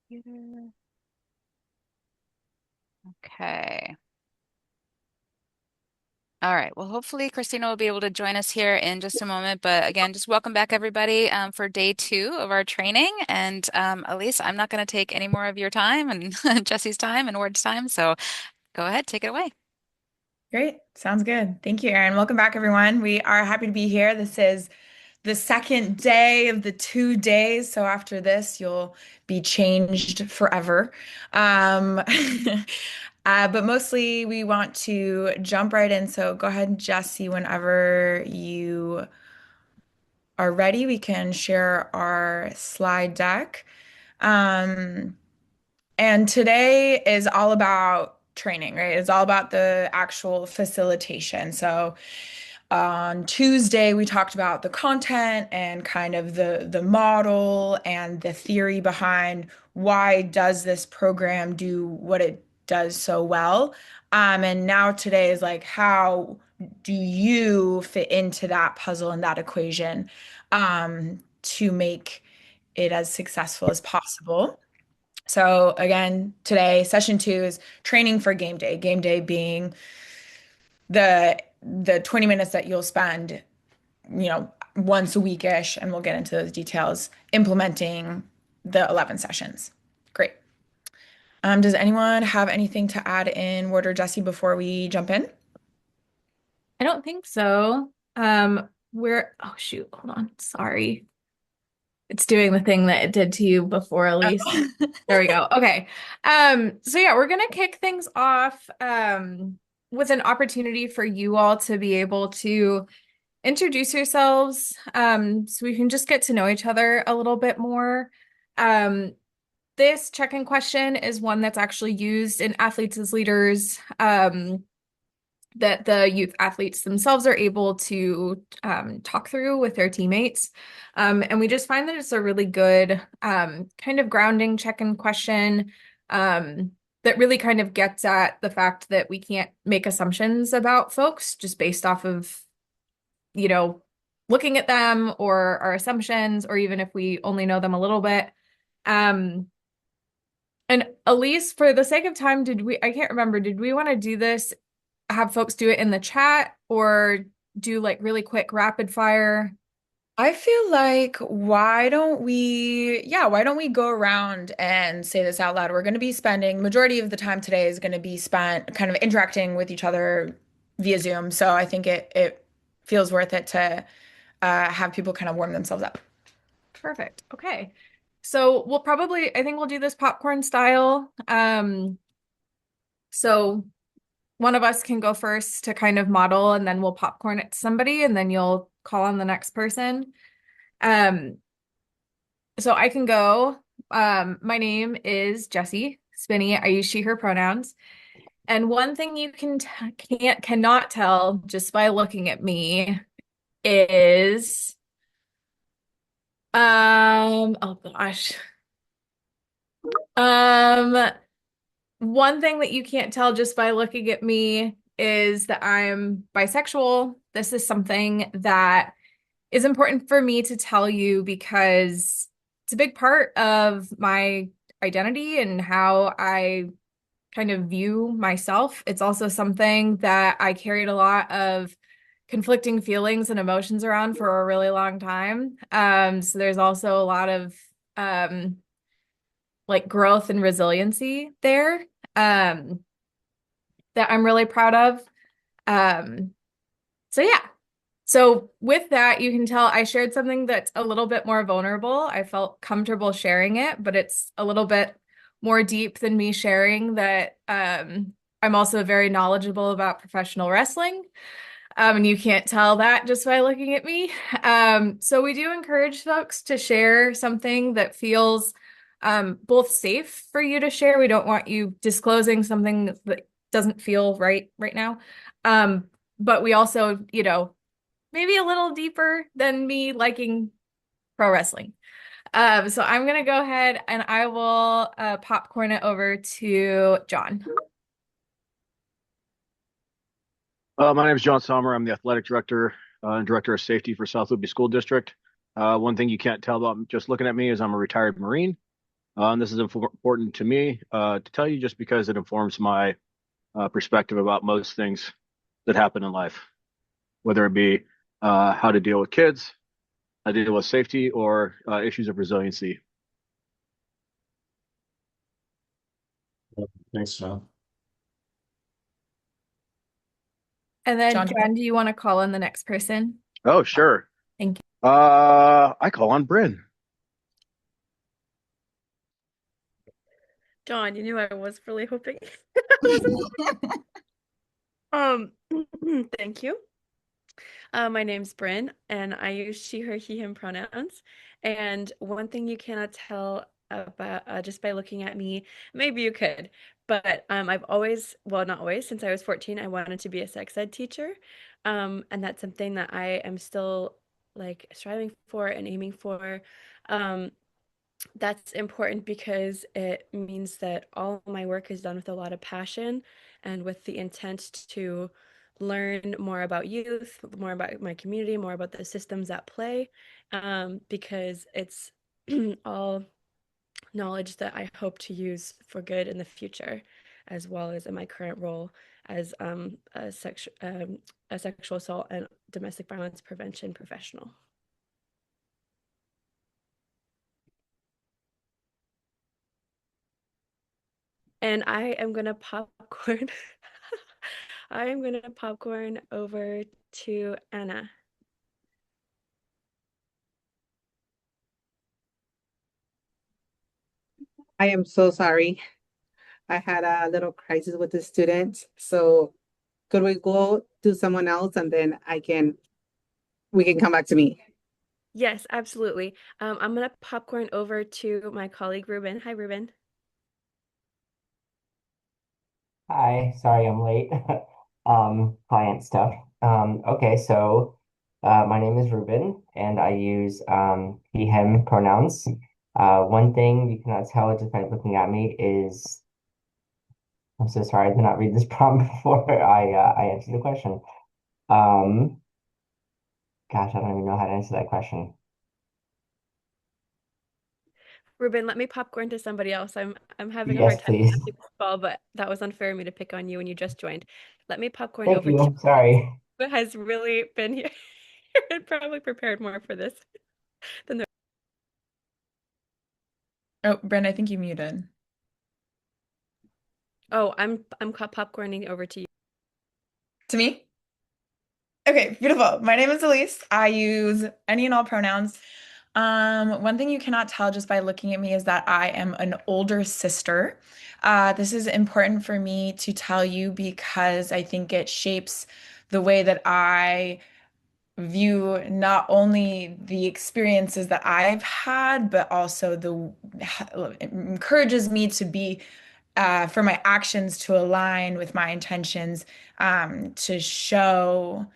Computer. Okay. All right. Well, hopefully Christina will be able to join us here in just a moment. But again, just welcome back everybody for day 2 of our training. And Elise, I'm not going to take any more of your time and Jesse's time and Ward's time. So go ahead, take it away. Great. Sounds good. Thank you, Erin. Welcome back, everyone. We are happy to be here. This is the second day of the 2 days. So after this, you'll be changed forever. Um, but mostly we want to jump right in. So go ahead, Jesse, whenever you are ready, we can share our slide deck. Um, and today is all about training, right? It's all about the actual facilitation. So on Tuesday, we talked about the content and kind of the model and the theory behind why does this program do what it does so well. And now today is like, how do you fit into that puzzle and that equation to make it as successful as possible? So again, today, session 2 is training for game day. Game day being the 20 minutes that you'll spend, once a weekish, and we'll get into those details, implementing the 11 sessions. Great. Does anyone have anything to add in Ward or Jesse before we jump in? I don't think so. Oh shoot, hold on. Sorry. It's doing the thing that it did to you before, Elise. There we go. Okay. So yeah, we're gonna kick things off with an opportunity for you all to be able to introduce yourselves so we can just get to know each other a little bit more. Um, this check-in question is one that's actually used in Athletes as Leaders. That the youth athletes themselves are able to talk through with their teammates. And we just find that it's a really good kind of grounding check-in question that really kind of gets at the fact that we can't make assumptions about folks just based off of, you know, looking at them or our assumptions, or even if we only know them a little bit. Um, and Elise, for the sake of time, I can't remember, did we want to do this, have folks do it in the chat, or do like really quick rapid fire? I feel like why don't we go around and say this out loud? We're going to be spending majority of the time today is going to be spent kind of interacting with each other via Zoom. So I think it feels worth it to have people kind of warm themselves up. Perfect. Okay. So I think we'll do this popcorn style. So one of us can go first to kind of model, and then we'll popcorn it to somebody, and then you'll call on the next person. Um, so I can go. My name is Jessie Spinney. I use she, her pronouns. And one thing you cannot tell just by looking at me is oh gosh. Um one thing that you can't tell just by looking at me is that I'm bisexual. This is something that is important for me to tell you because it's a big part of my identity and how I kind of view myself. It's also something that I carried a lot of conflicting feelings and emotions around for a really long time. So there's also a lot of um, like growth and resiliency there um, that I'm really proud of. Um, so yeah. So with that, you can tell I shared something that's a little bit more vulnerable. I felt comfortable sharing it, but it's a little bit more deep than me sharing that I'm also very knowledgeable about professional wrestling. And you can't tell that just by looking at me. So we do encourage folks to share something that feels both safe for you to share. We don't want you disclosing something that doesn't feel right now. But we also, maybe a little deeper than me liking pro wrestling. So I'm gonna go ahead and I will popcorn it over to John. My name is John Sommer. I'm the athletic director and director of safety for South Whitby School District. One thing you can't tell about just looking at me is I'm a retired Marine. And this is important to me to tell you just because it informs my perspective about most things that happen in life, whether it be how to deal with kids, how to deal with safety, or issues of resiliency. Thanks, John. And then, John, John, do you want to call in the next person? Oh, sure. Thank I call on Bryn. John, you knew I was really hoping. I wasn't- Um, thank you. My name's Bryn, and I use she, her, he, him pronouns. And one thing you cannot tell about just by looking at me, maybe you could, but I've always, well, not always, since I was 14, I wanted to be a sex ed teacher. And that's something that I am still like striving for and aiming for. Um, that's important because it means that all my work is done with a lot of passion and with the intent to learn more about youth, more about my community, more about the systems at play, because it's all knowledge that I hope to use for good in the future, as well as in my current role as a sexual assault and domestic violence prevention professional. And I am gonna popcorn. I am gonna popcorn over to Anna. I am so sorry. I had a little crisis with the student. So could we go to someone else and then we can come back to me? Yes, absolutely. I'm gonna popcorn over to my colleague Ruben. Hi, Ruben. Hi, sorry I'm late. Client stuff. Okay, so my name is Ruben and I use he, him pronouns. One thing you cannot tell just by looking at me is I'm so sorry, I did not read this prompt before I answered the question. Um, Gosh, I don't even know how to answer that question. Ruben, let me popcorn to somebody else. I'm having a Yes, hard time please. answering this call, but that was unfair of me to pick on you when you just joined. Let me popcorn Thank over to you. Sorry. who has really been here and probably prepared more for this than the. oh, Bryn, I think you muted. Oh, I'm popcorning over to you. To me? Okay, beautiful. My name is Elise. I use any and all pronouns. One thing you cannot tell just by looking at me is that I am an older sister. This is important for me to tell you because I think it shapes the way that I view not only the experiences that I've had, but also it encourages me to be for my actions to align with my intentions, to show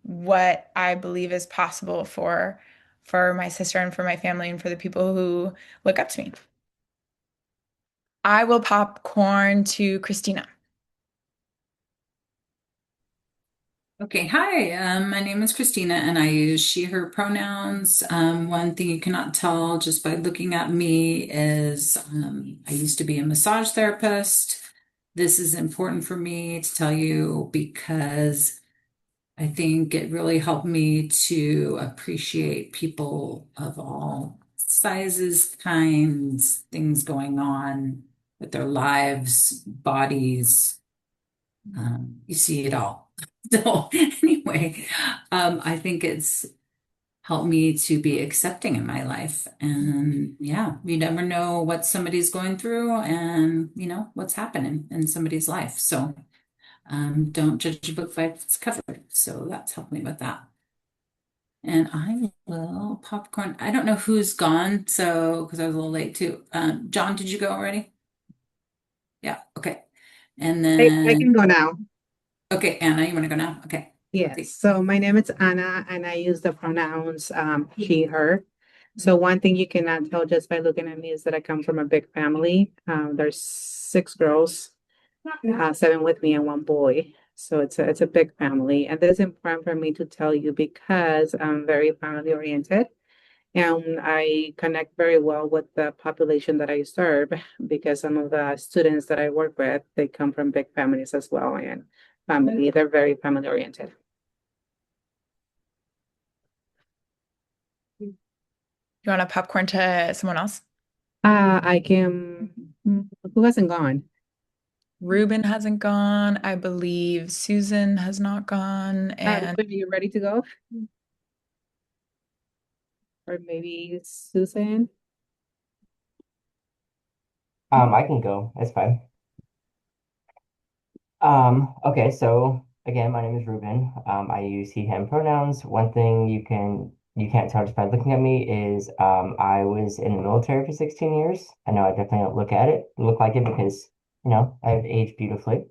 what I believe is possible for my sister and for my family and for the people who look up to me. I will popcorn to Christina. Okay, hi. My name is Christina and I use she, her pronouns. One thing you cannot tell just by looking at me is I used to be a massage therapist. This is important for me to tell you because I think it really helped me to appreciate people of all sizes, kinds, things going on with their lives, bodies. You see it all. So anyway, I think it's helped me to be accepting in my life. And yeah, you never know what somebody's going through and you know what's happening in somebody's life. So don't judge a book by its cover. So that's helped me with that. And I will popcorn. I don't know who's gone, so because I was a little late too. John, did you go already? Yeah, okay. And I then can go now. okay, Anna, you want to go now? Okay. Yes. So my name is Anna and I use the pronouns she, her. So one thing you cannot tell just by looking at me is that I come from a big family. There's 6 girls, 7 with me and 1 boy. So it's a big family. And this is important for me to tell you because I'm very family oriented. And I connect very well with the population that I serve because some of the students that I work with, they come from big families as well, and family, they're very family oriented. You want to popcorn to someone else? I can, who hasn't gone? Ruben hasn't gone. I believe Susan has not gone. And Ruben, are you ready to go? Or maybe Susan? I can go. That's fine. Okay, so again, my name is Ruben. I use he, him pronouns. One thing you can't tell just by looking at me is I was in the military for 16 years. I know I definitely don't look like it because, I've aged beautifully.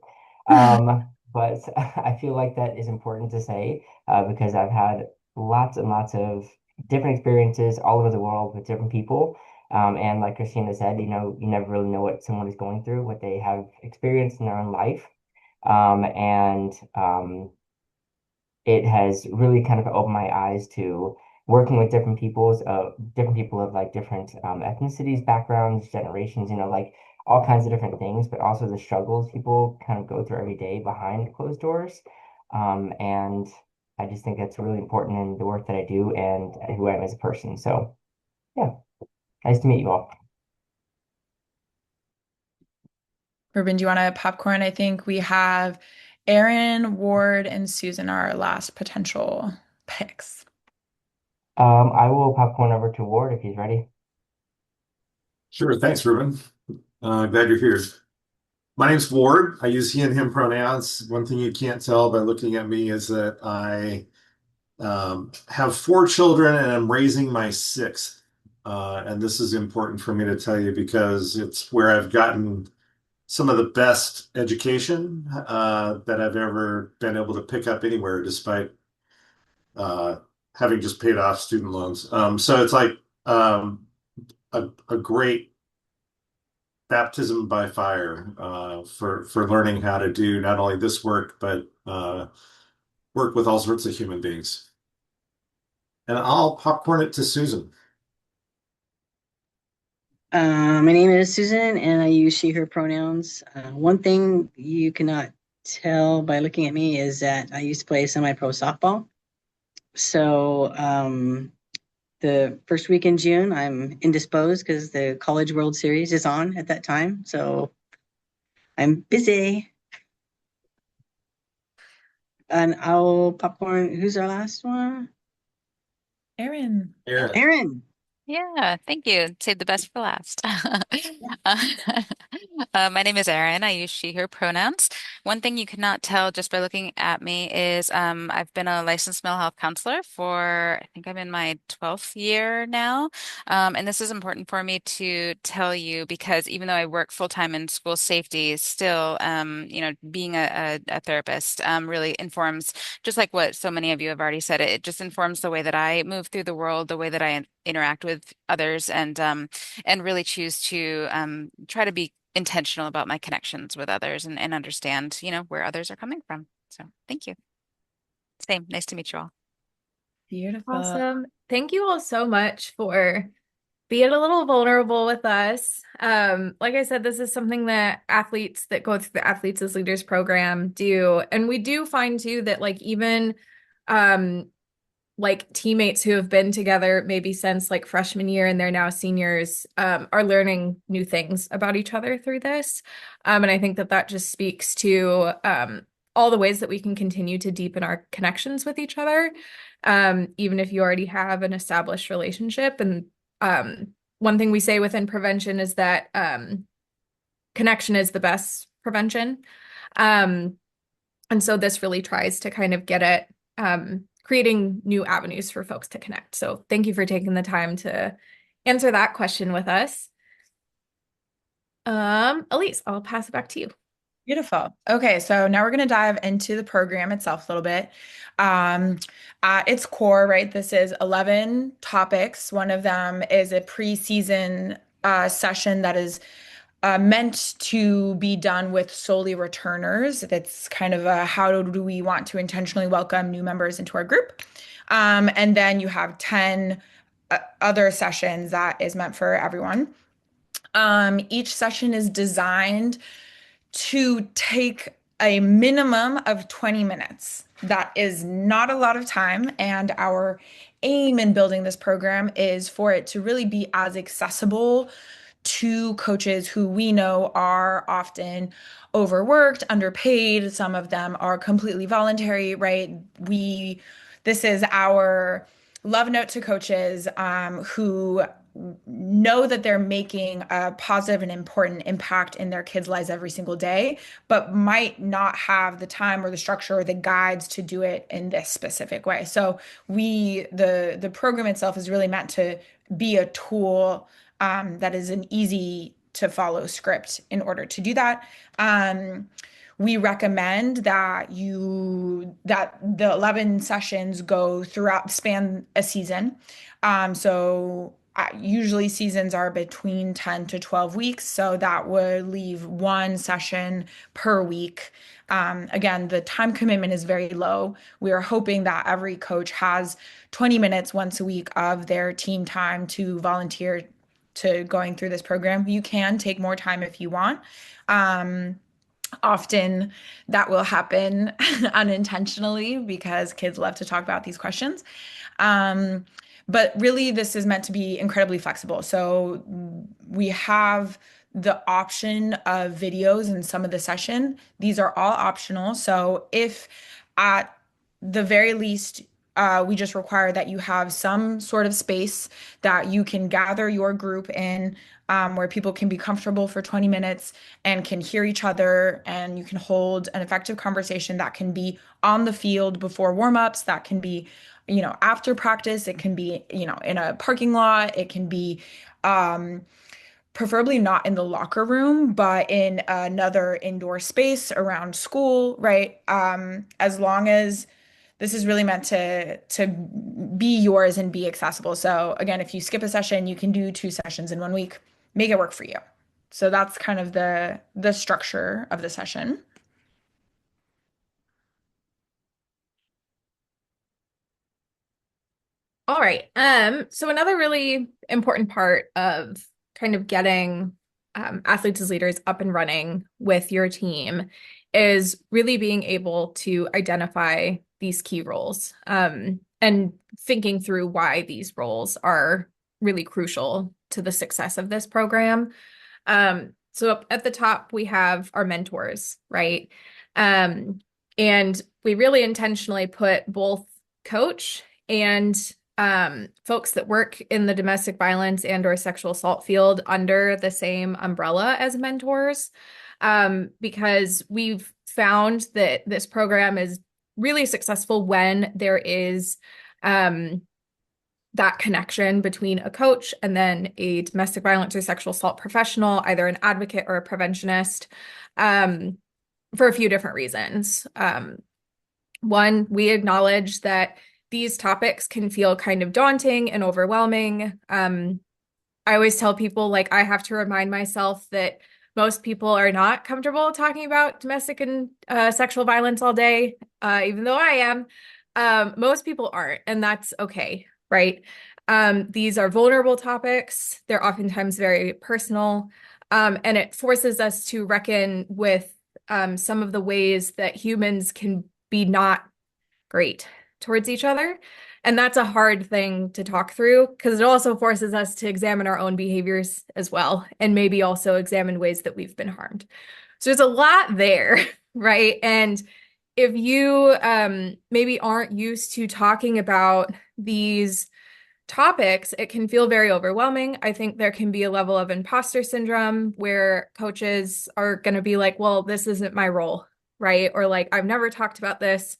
But I feel like that is important to say because I've had lots and lots of different experiences all over the world with different people. And like Christina said, you never really know what someone is going through, what they have experienced in their own life. And it has really kind of opened my eyes to working with different people of like different ethnicities, backgrounds, generations, like all kinds of different things, but also the struggles people kind of go through every day behind closed doors. And I just think that's really important in the work that I do and who I am as a person. So, yeah, nice to meet you all. Ruben, do you want to popcorn? I think we have Erin, Ward, and Susan are our last potential picks. I will popcorn over to Ward if he's ready. Sure. Thanks, Ruben. Glad you're here. My name's Ward. I use he and him pronouns. One thing you can't tell by looking at me is that I have 4 children and I'm raising my 6th. And this is important for me to tell you because it's where I've gotten some of the best education that I've ever been able to pick up anywhere, despite uh, having just paid off student loans. So it's like a great baptism by fire for learning how to do not only this work, but work with all sorts of human beings. And I'll popcorn it to Susan. My name is Susan, and I use she, her pronouns. One thing you cannot tell by looking at me is that I used to play semi-pro softball. So the first week in June, I'm indisposed because the College World Series is on at that time. So I'm busy. And I'll popcorn. Who's our last one? Erin. Erin. Yeah, thank you. Save the best for last. My name is Erin. I use she, her pronouns. One thing you cannot tell just by looking at me is I've been a licensed mental health counselor for, I think I'm in my 12th year now. And this is important for me to tell you because even though I work full-time in school safety, still, being a therapist really informs, just like what so many of you have already said, it just informs the way that I move through the world, the way that I interact with others, and really choose to try to be intentional about my connections with others and understand, where others are coming from. So thank you. Same. Nice to meet you all. Beautiful. Awesome. Thank you all so much for being a little vulnerable with us. Like I said, this is something that athletes that go through the Athletes as Leaders program do. And we do find too that like even like teammates who have been together maybe since like freshman year and they're now seniors are learning new things about each other through this. And I think that that just speaks to all the ways that we can continue to deepen our connections with each other, even if you already have an established relationship. And one thing we say within prevention is that connection is the best prevention. And so this really tries to kind of get at creating new avenues for folks to connect. So thank you for taking the time to answer that question with us. Elise, I'll pass it back to you. Beautiful. Okay, so now we're going to dive into the program itself a little bit. At its core, right, this is 11 topics. One of them is a preseason session that is meant to be done with solely returners. That's kind of a how do we want to intentionally welcome new members into our group. And then you have 10 other sessions that is meant for everyone. Each session is designed to take a minimum of 20 minutes. That is not a lot of time. And our aim in building this program is for it to really be as accessible to coaches who we know are often overworked, underpaid. Some of them are completely voluntary, right? This is our love note to coaches who know that they're making a positive and important impact in their kids' lives every single day, but might not have the time or the structure or the guides to do it in this specific way. So the program itself is really meant to be a tool that is an easy to follow script in order to do that. We recommend that the 11 sessions go throughout span a season. Usually seasons are between 10 to 12 weeks, so that would leave one session per week. Again, the time commitment is very low. We are hoping that every coach has 20 minutes once a week of their team time to volunteer to going through this program. You can take more time if you want. Often that will happen unintentionally because kids love to talk about these questions. But really, this is meant to be incredibly flexible. So we have the option of videos in some of the session. These are all optional. So if at the very least, we just require that you have some sort of space that you can gather your group in, where people can be comfortable for 20 minutes and can hear each other, and you can hold an effective conversation that can be on the field before warm-ups, that can be, after practice, it can be, in a parking lot, it can be, preferably not in the locker room, but in another indoor space around school, right? As long as this is really meant to be yours and be accessible. So again, if you skip a session, you can do 2 sessions in 1 week. Make it work for you. So that's kind of the structure of the session. All right. So another really important part of kind of getting athletes as leaders up and running with your team is really being able to identify these key roles, and thinking through why these roles are really crucial to the success of this program. So up at the top, we have our mentors, right? And we really intentionally put both coach and folks that work in the domestic violence and or sexual assault field under the same umbrella as mentors, because we've found that this program is really successful when there is that connection between a coach and then a domestic violence or sexual assault professional, either an advocate or a preventionist, for a few different reasons. One, we acknowledge that these topics can feel kind of daunting and overwhelming. I always tell people, like, I have to remind myself that most people are not comfortable talking about domestic and sexual violence all day, even though I am. Most people aren't, and that's okay, right? These are vulnerable topics. They're oftentimes very personal, and it forces us to reckon with some of the ways that humans can be not great towards each other. And that's a hard thing to talk through because it also forces us to examine our own behaviors as well, and maybe also examine ways that we've been harmed. So there's a lot there, right? And if you maybe aren't used to talking about these topics, it can feel very overwhelming. I think there can be a level of imposter syndrome where coaches are going to be like, well, this isn't my role, right? Or like, I've never talked about this.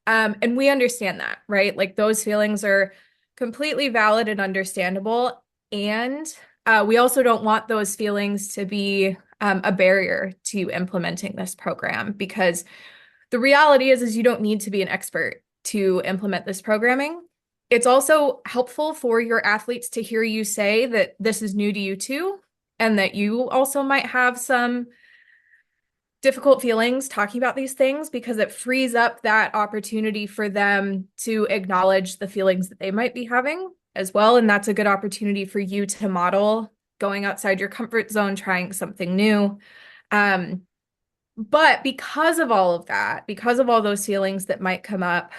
And we understand that, right? Like those feelings are completely valid and understandable. And we also don't want those feelings to be a barrier to implementing this program, because the reality is you don't need to be an expert to implement this programming. It's also helpful for your athletes to hear you say that this is new to you too, and that you also might have some difficult feelings talking about these things, because it frees up that opportunity for them to acknowledge the feelings that they might be having as well. And that's a good opportunity for you to model going outside your comfort zone, trying something new. But because of all of that, because of all those feelings that might come up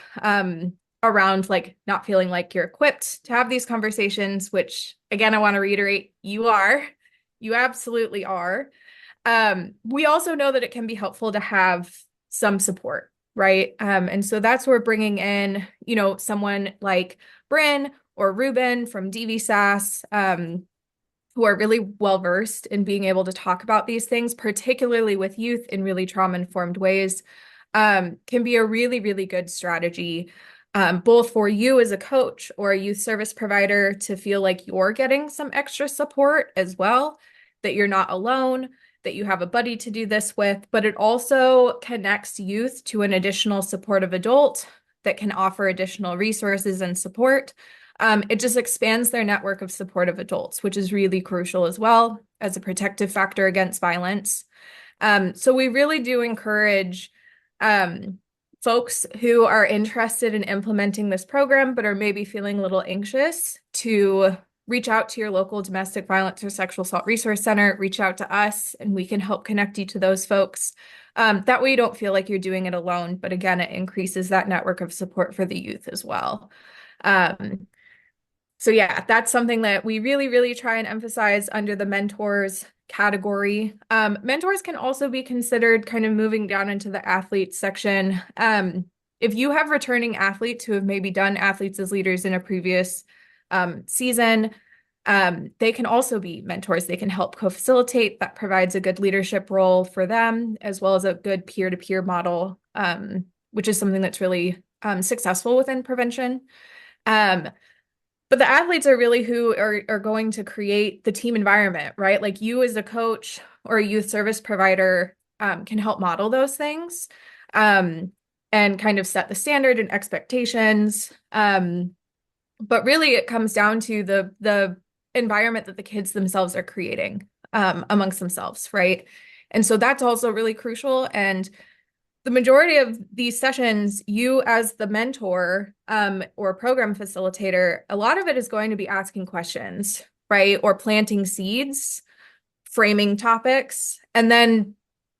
around like not feeling like you're equipped to have these conversations, which again, I want to reiterate, you absolutely are. We also know that it can be helpful to have some support, right? And so that's where bringing in, someone like Bryn or Ruben from DVSAS, who are really well versed in being able to talk about these things, particularly with youth in really trauma-informed ways, can be a really, really good strategy, both for you as a coach or a youth service provider to feel like you're getting some extra support as well, that you're not alone, that you have a buddy to do this with, but it also connects youth to an additional supportive adult that can offer additional resources and support. It just expands their network of supportive adults, which is really crucial as well as a protective factor against violence. So we really do encourage folks who are interested in implementing this program, but are maybe feeling a little anxious, to reach out to your local domestic violence or sexual assault resource center, reach out to us, and we can help connect you to those folks. That way you don't feel like you're doing it alone, but again, it increases that network of support for the youth as well. So yeah, that's something that we really, really try and emphasize under the mentors category. Mentors can also be considered kind of moving down into the athletes section. If you have returning athletes who have maybe done athletes as leaders in a previous season, they can also be mentors. They can help co-facilitate. That provides a good leadership role for them, as well as a good peer-to-peer model, which is something that's really successful within prevention. But the athletes are really who are going to create the team environment, right? Like you as a coach or a youth service provider can help model those things and kind of set the standard and expectations. But really it comes down to the environment that the kids themselves are creating amongst themselves, right? And so that's also really crucial. And the majority of these sessions, you as the mentor or program facilitator, a lot of it is going to be asking questions, right? Or planting seeds, framing topics. And then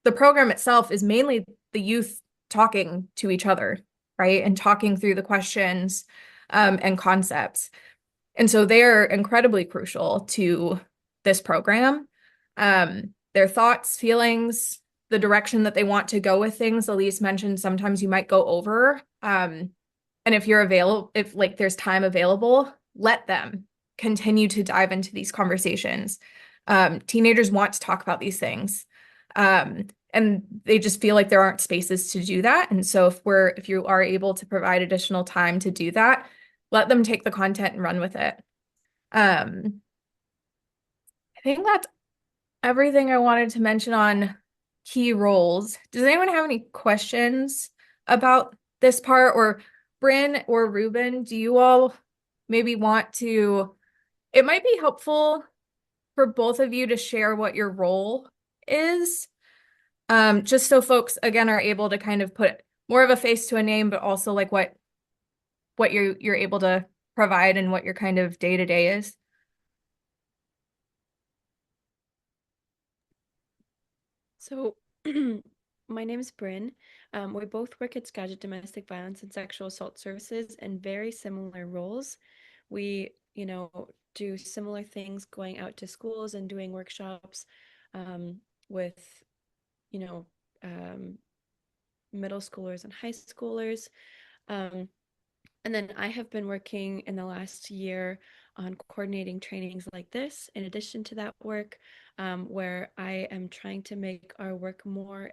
the program itself is mainly the youth talking to each other, right? And talking through the questions and concepts. And so they're incredibly crucial to this program. Their thoughts, feelings, the direction that they want to go with things. Elise mentioned sometimes you might go over. And if you're available, if like there's time available, let them continue to dive into these conversations. Teenagers want to talk about these things. And they just feel like there aren't spaces to do that. And so if you are able to provide additional time to do that, let them take the content and run with it. I think that's everything I wanted to mention on key roles. Does anyone have any questions about this part? Or Bryn or Ruben, do you all maybe want to, it might be helpful for both of you to share what your role is, just so folks, again, are able to kind of put more of a face to a name, but also like what you're able to provide and what your kind of day-to-day is. So my name is Bryn. We both work at SCADV Domestic Violence and Sexual Assault Services in very similar roles. We, do similar things, going out to schools and doing workshops with, middle schoolers and high schoolers. And then I have been working in the last year on coordinating trainings like this, in addition to that work, where I am trying to make our work more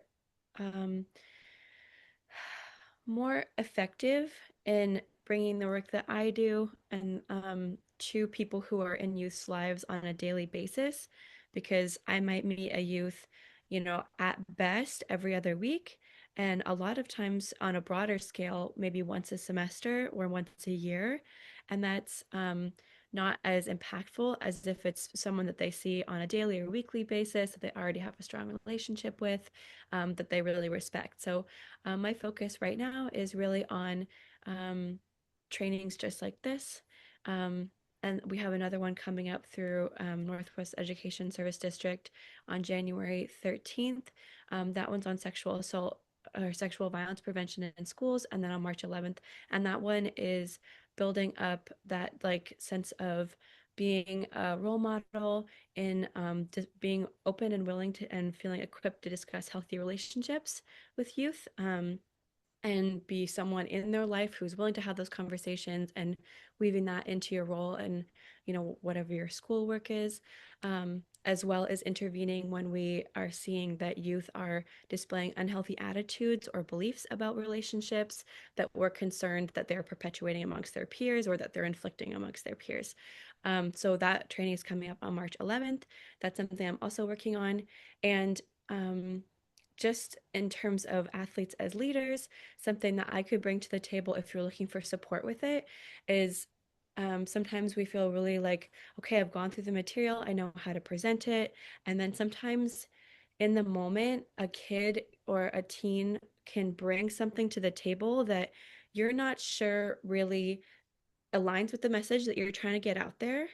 effective in bringing the work that I do and to people who are in youth's lives on a daily basis, because I might meet a youth, at best every other week. And a lot of times on a broader scale, maybe once a semester or once a year. And that's not as impactful as if it's someone that they see on a daily or weekly basis, that they already have a strong relationship with, that they really respect. So my focus right now is really on trainings just like this, And we have another one coming up through Northwest Education Service District on January 13th. That one's on sexual assault or sexual violence prevention in schools, and then on March 11th. And that one is building up that like sense of being a role model in just being open and willing to and feeling equipped to discuss healthy relationships with youth. And be someone in their life who's willing to have those conversations and weaving that into your role and whatever your schoolwork is, as well as intervening when we are seeing that youth are displaying unhealthy attitudes or beliefs about relationships that we're concerned that they're perpetuating amongst their peers or that they're inflicting amongst their peers. So that training is coming up on March 11th. That's something I'm also working on. And just in terms of athletes as leaders, something that I could bring to the table if you're looking for support with it is sometimes we feel really like, okay, I've gone through the material, I know how to present it. And then sometimes in the moment, a kid or a teen can bring something to the table that you're not sure really aligns with the message that you're trying to get out there.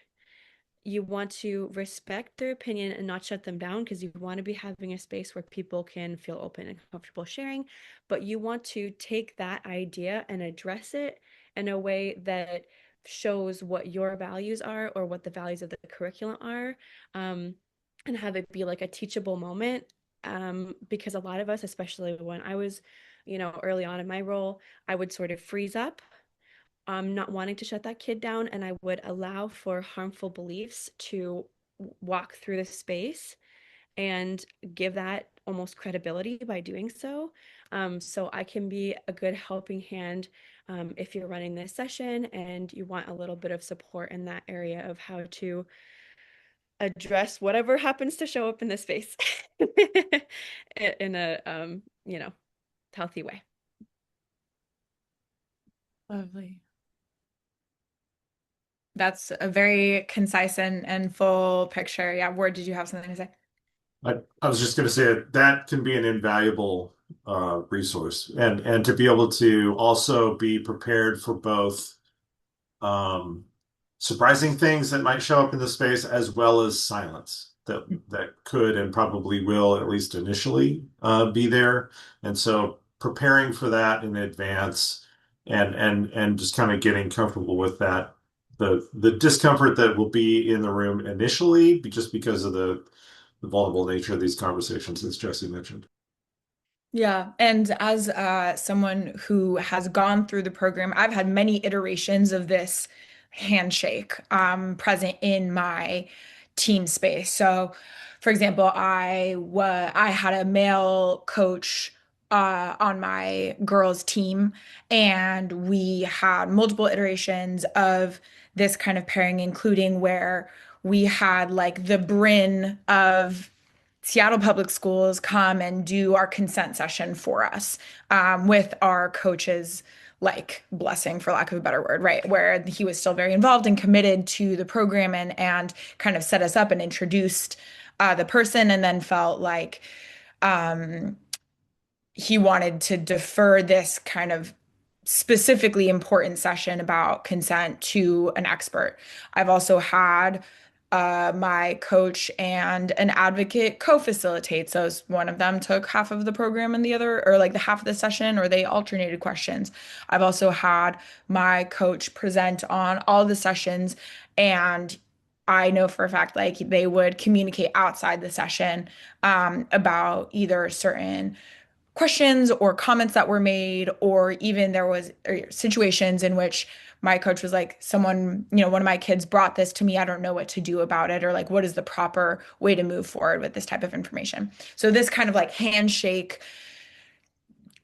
You want to respect their opinion and not shut them down because you want to be having a space where people can feel open and comfortable sharing, but you want to take that idea and address it in a way that shows what your values are or what the values of the curriculum are, and have it be like a teachable moment. Because a lot of us, especially when I was, early on in my role, I would sort of freeze up, not wanting to shut that kid down, and I would allow for harmful beliefs to walk through the space and give that almost credibility by doing so. So I can be a good helping hand if you're running this session and you want a little bit of support in that area of how to address whatever happens to show up in this space in a healthy way. Lovely. That's a very concise and full picture. Yeah, Ward, did you have something to say? I was just going to say that can be an invaluable resource, and to be able to also be prepared for both um, surprising things that might show up in the space as well as silence that could and probably will, at least initially, be there. And so preparing for that in advance and just kind of getting comfortable with that. The discomfort that will be in the room initially, just because of the vulnerable nature of these conversations, as Jessie mentioned. Yeah, and as someone who has gone through the program, I've had many iterations of this handshake present in my team space. So, for example, I had a male coach on my girls' team, and we had multiple iterations of this kind of pairing, including where we had like the Bryn of Seattle Public Schools come and do our consent session for us with our coach's like blessing, for lack of a better word, right? Where he was still very involved and committed to the program and kind of set us up and introduced the person, and then felt like um, he wanted to defer this kind of specifically important session about consent to an expert. I've also had my coach and an advocate co-facilitate. So one of them took half of the program and the other, or like the half of the session, or they alternated questions. I've also had my coach present on all the sessions, and I know for a fact like they would communicate outside the session about either certain questions or comments that were made, or even there was situations in which my coach was like, someone, one of my kids brought this to me, I don't know what to do about it, or like, what is the proper way to move forward with this type of information. So this kind of like handshake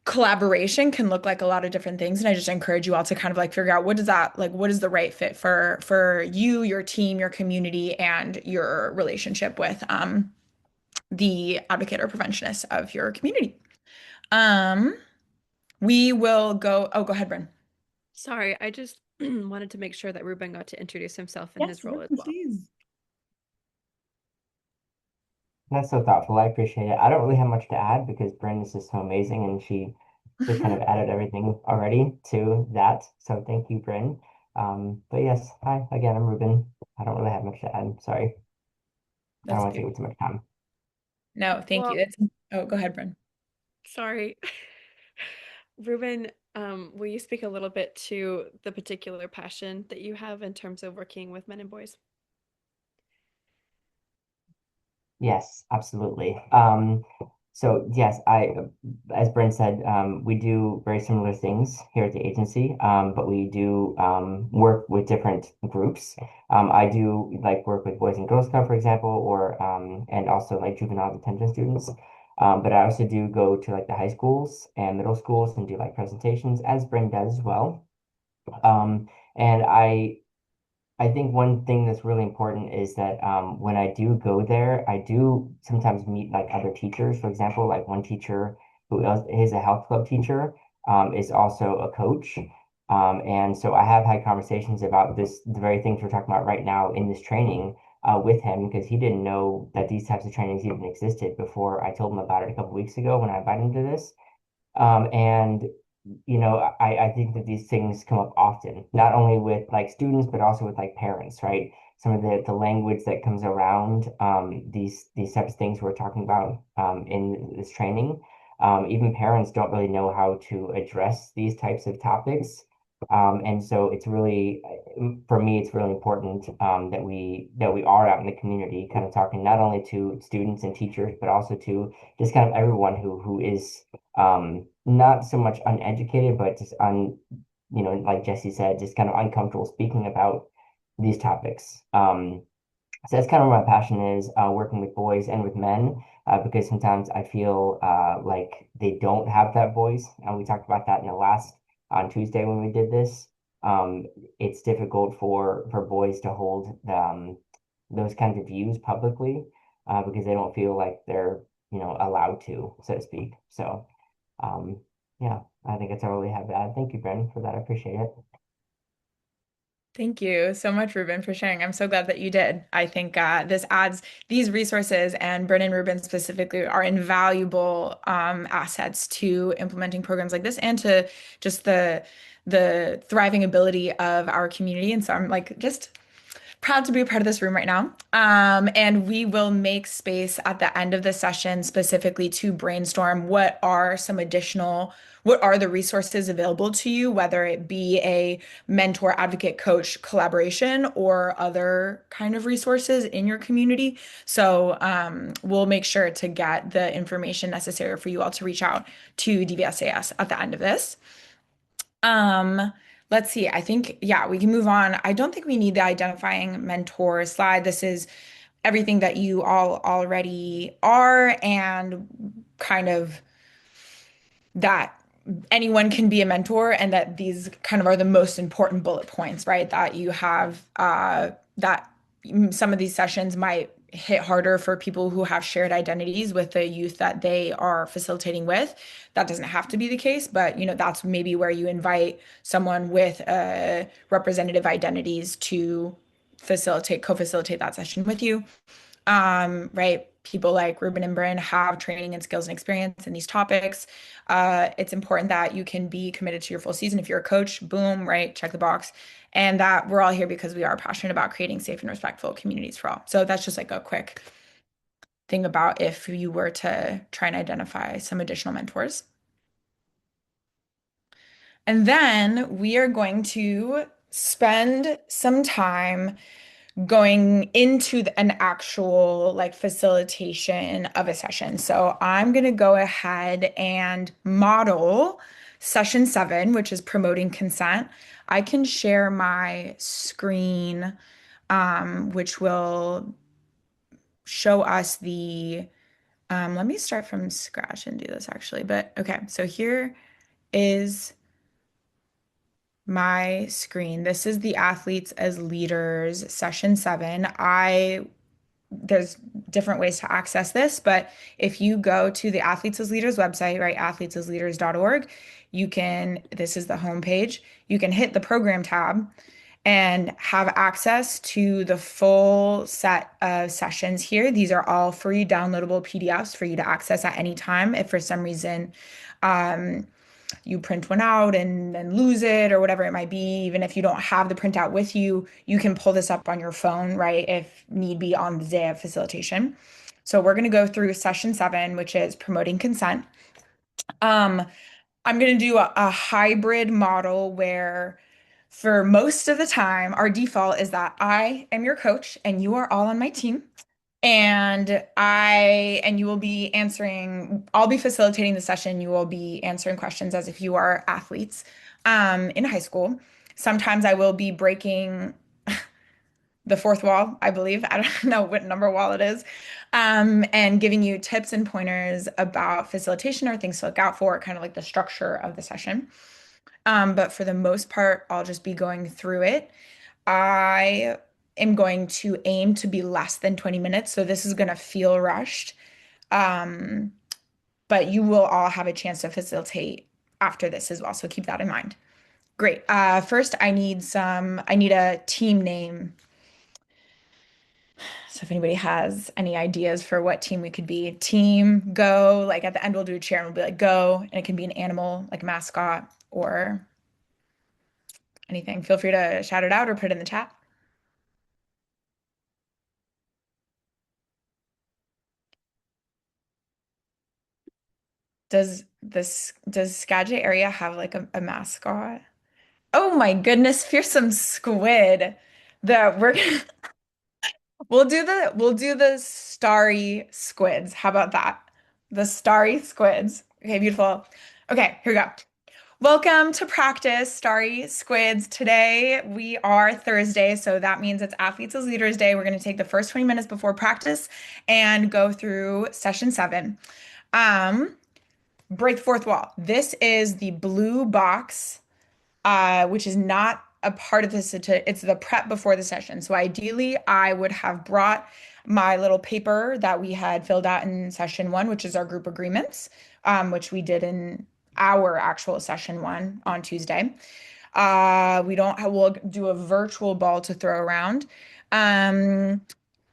collaboration can look like a lot of different things, and I just encourage you all to kind of like figure out what is the right fit for you, your team, your community, and your relationship with the advocate or preventionist of your community. Um, we will go. Oh, go ahead, Bryn. Sorry, I just wanted to make sure that Ruben got to introduce himself in his Yes, role as well. please. That's so thoughtful. I appreciate it. I don't really have much to add because Bryn is just so amazing and she just kind of added everything already to that. So thank you, Bryn. But yes, hi again. I'm Ruben. I don't really have much to add. Sorry. I don't That's want to take beautiful. too much time. No, thank you. Well, Oh, go ahead, Bryn. sorry. Ruben, will you speak a little bit to the particular passion that you have in terms of working with men and boys? Yes, absolutely. So yes, as Brent said, we do very similar things here at the agency, but we do work with different groups. I do like work with Boys and Girls Club, for example, or and also like juvenile detention students. But I also do go to like the high schools and middle schools and do like presentations, as Brent does as well. And I think one thing that's really important is that when I do go there, I do sometimes meet like other teachers. For example, like one teacher is a health club teacher, is also a coach. And so I have had conversations about the very things we're talking about right now in this training with him because he didn't know that these types of trainings even existed before I told him about it a couple weeks ago when I invited him to this. And I think that these things come up often, not only with like students, but also with like parents, right? Some of the language that comes around these types of things we're talking about in this training. Even parents don't really know how to address these types of topics. And so it's really, for me, it's really important that we are out in the community, kind of talking not only to students and teachers, but also to just kind of everyone who is not so much uneducated, but just like Jessie said, just kind of uncomfortable speaking about these topics. So that's kind of where my passion is, working with boys and with men, because sometimes I feel like they don't have that voice. And we talked about that on Tuesday when we did this. Um, it's difficult for boys to hold those kinds of views publicly, because they don't feel like they're, allowed to, so to speak. So, um, yeah, I think that's all I really have to add. Thank you, Bren, for that. I appreciate it. Thank you so much, Ruben, for sharing. I'm so glad that you did. I think this adds these resources, and Bryn and Ruben specifically are invaluable assets to implementing programs like this and to just the thriving ability of our community. And so I'm like just proud to be a part of this room right now. And we will make space at the end of the session specifically to brainstorm what are the resources available to you, whether it be a mentor, advocate, coach collaboration or other kind of resources in your community. So we'll make sure to get the information necessary for you all to reach out to DVSAS at the end of this. Um, let's see. I think, yeah, we can move on. I don't think we need the identifying mentor slide. This is everything that you all already are and kind of that anyone can be a mentor and that these kind of are the most important bullet points, right? That you have that some of these sessions might hit harder for people who have shared identities with the youth that they are facilitating with. That doesn't have to be the case, but that's maybe where you invite someone with representative identities to co-facilitate that session with you. Right? People like Ruben and Bryn have training and skills and experience in these topics. It's important that you can be committed to your full season. If you're a coach, boom, right? Check the box. And that we're all here because we are passionate about creating safe and respectful communities for all. So that's just like a quick thing about if you were to try and identify some additional mentors. And then we are going to spend some time going into an actual like facilitation of a session. So I'm going to go ahead and model session 7, which is promoting consent. I can share my screen, which will show us let me start from scratch and do this actually. But okay, so here is my screen. This is the Athletes as Leaders session 7. There's different ways to access this, but if you go to the Athletes as Leaders website, right, athletesasleaders.org, this is the homepage. You can hit the program tab and have access to the full set of sessions here. These are all free downloadable PDFs for you to access at any time. If for some reason, you print one out and lose it or whatever it might be. Even if you don't have the printout with you, you can pull this up on your phone, right? If need be on the day of facilitation. So we're going to go through session 7, which is promoting consent. Um, I'm going to do a hybrid model where for most of the time, our default is that I am your coach and you are all on my team. And you will be answering, I'll be facilitating the session. You will be answering questions as if you are athletes in high school. Sometimes I will be breaking the fourth wall, I believe. I don't know what number wall it is. And giving you tips and pointers about facilitation or things to look out for, kind of like the structure of the session. But for the most part, I'll just be going through it. I am going to aim to be less than 20 minutes, so this is going to feel rushed. But you will all have a chance to facilitate after this as well, so keep that in mind. Great. First, I need a team name. So if anybody has any ideas for what team we could be, team, go, like at the end we'll do a cheer and we'll be like go, and it can be an animal, like a mascot or anything. Feel free to shout it out or put it in the chat. Does Skagit area have like a mascot? Oh my goodness, fearsome squid. The we're gonna we'll do the starry squids. How about that? The starry squids. Okay, beautiful. Okay, here we go. Welcome to practice, Starry Squids. Today we are Thursday, so that means it's Athletes as Leaders Day. We're going to take the first 20 minutes before practice and go through session 7. Break the fourth wall. This is the blue box, which is not a part of this. It's the prep before the session. So ideally, I would have brought my little paper that we had filled out in session 1, which is our group agreements, which we did in our actual session 1 on Tuesday. We'll do a virtual ball to throw around.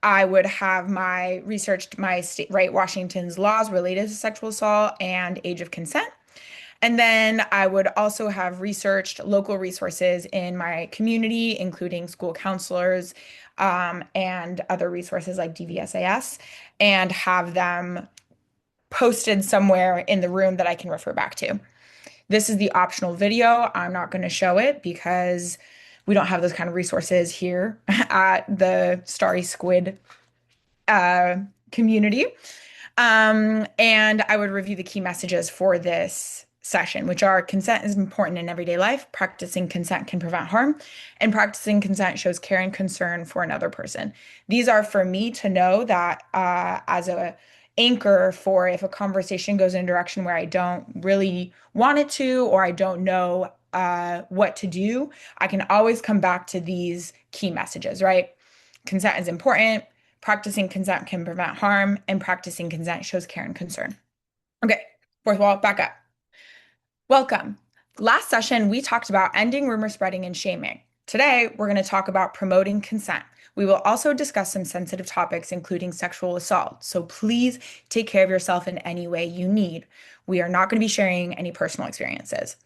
I would have researched my state, right, Washington's laws related to sexual assault and age of consent. And then I would also have researched local resources in my community, including school counselors, and other resources like DVSAS, and have them posted somewhere in the room that I can refer back to. This is the optional video. I'm not going to show it because we don't have those kind of resources here at the Starry Squid community. And I would review the key messages for this session, which are consent is important in everyday life. Practicing consent can prevent harm, and practicing consent shows care and concern for another person. These are for me to know that as a anchor for if a conversation goes in a direction where I don't really want it to, or I don't know what to do, I can always come back to these key messages, right? Consent is important. Practicing consent can prevent harm, and practicing consent shows care and concern. Okay, fourth wall, back up. Welcome. Last session, we talked about ending rumor spreading and shaming. Today, we're going to talk about promoting consent. We will also discuss some sensitive topics, including sexual assault. So please take care of yourself in any way you need. We are not going to be sharing any personal experiences.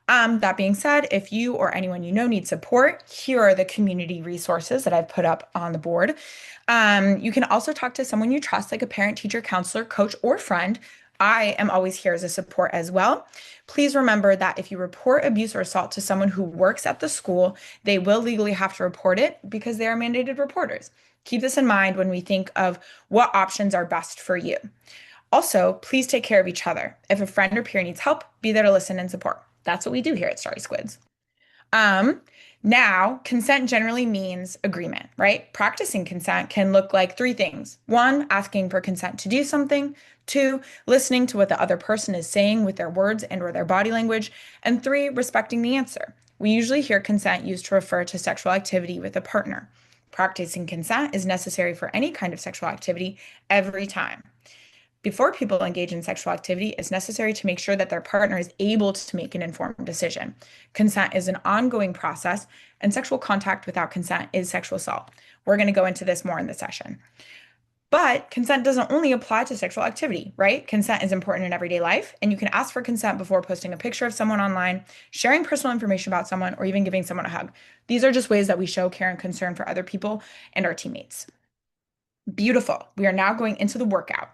That being said, if you or anyone you know needs support, here are the community resources that I've put up on the board. You can also talk to someone you trust, like a parent, teacher, counselor, coach, or friend. I am always here as a support as well. Please remember that if you report abuse or assault to someone who works at the school, they will legally have to report it because they are mandated reporters. Keep this in mind when we think of what options are best for you. Also, please take care of each other. If a friend or peer needs help, be there to listen and support. That's what we do here at Starry Squids. Now, consent generally means agreement, right? Practicing consent can look like 3 things. 1, asking for consent to do something. 2, listening to what the other person is saying with their words and or their body language. And 3, respecting the answer. We usually hear consent used to refer to sexual activity with a partner. Practicing consent is necessary for any kind of sexual activity every time. Before people engage in sexual activity, it's necessary to make sure that their partner is able to make an informed decision. Consent is an ongoing process, and sexual contact without consent is sexual assault. We're going to go into this more in the session. But consent doesn't only apply to sexual activity, right? Consent is important in everyday life, and you can ask for consent before posting a picture of someone online, sharing personal information about someone, or even giving someone a hug. These are just ways that we show care and concern for other people and our teammates. Beautiful. We are now going into the workout.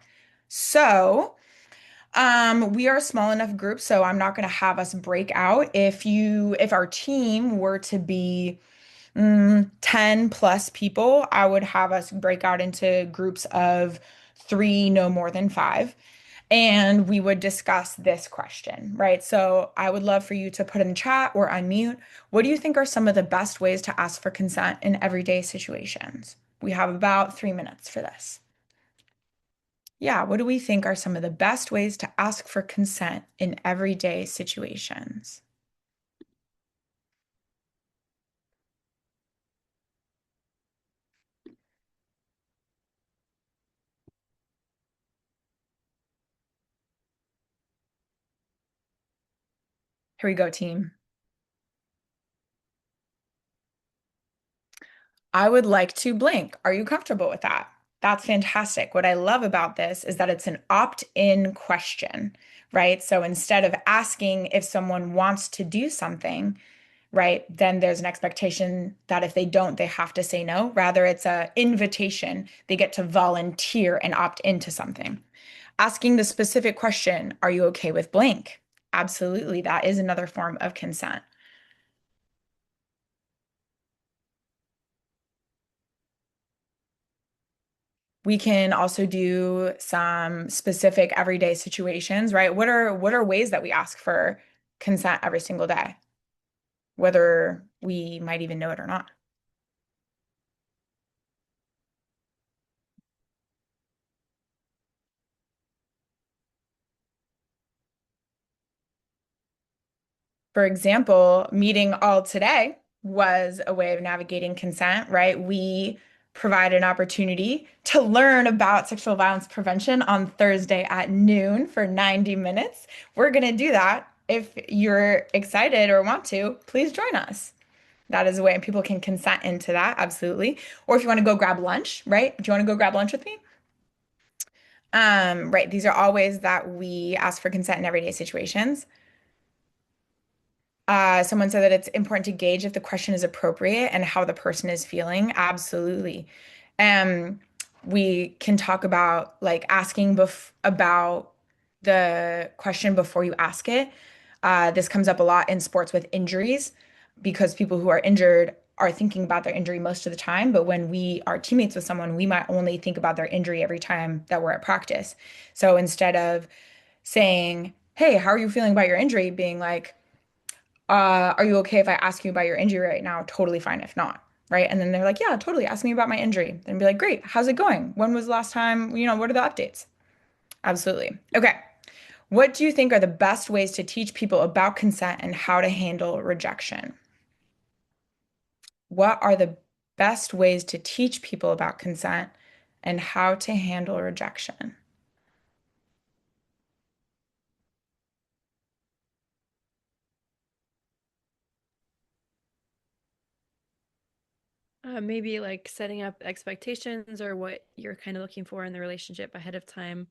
So, we are a small enough group, so I'm not going to have us break out. If our team were to be 10 plus people, I would have us break out into groups of three, no more than five. And we would discuss this question, right? So I would love for you to put in the chat or unmute. What do you think are some of the best ways to ask for consent in everyday situations? We have about 3 minutes for this. Yeah, what do we think are some of the best ways to ask for consent in everyday situations? Here we go, team. I would like to blink. Are you comfortable with that? That's fantastic. What I love about this is that it's an opt-in question, right? So instead of asking if someone wants to do something, right, then there's an expectation that if they don't, they have to say no. Rather, it's an invitation. They get to volunteer and opt into something. Asking the specific question, are you okay with blank? Absolutely, that is another form of consent. We can also do some specific everyday situations, right? What are ways that we ask for consent every single day, whether we might even know it or not? For example, meeting all today was a way of navigating consent, right? We provide an opportunity to learn about sexual violence prevention on Thursday at noon for 90 minutes. We're going to do that. If you're excited or want to, please join us. That is a way and people can consent into that, absolutely. Or if you want to go grab lunch, right? Do you want to go grab lunch with me? Right. These are all ways that we ask for consent in everyday situations. Someone said that it's important to gauge if the question is appropriate and how the person is feeling. Absolutely. Um, we can talk about like asking about the question before you ask it. This comes up a lot in sports with injuries because people who are injured are thinking about their injury most of the time. But when we are teammates with someone, we might only think about their injury every time that we're at practice. So instead of saying, "Hey, how are you feeling about your injury?" being like, are you okay if I ask you about your injury right now? Totally fine if not, right? And then they're like, yeah, totally. Ask me about my injury. Then be like, great. How's it going? When was the last time? What are the updates? Absolutely. Okay. What do you think are the best ways to teach people about consent and how to handle rejection? What are the best ways to teach people about consent and how to handle rejection? Maybe like setting up expectations or what you're kind of looking for in the relationship ahead of time,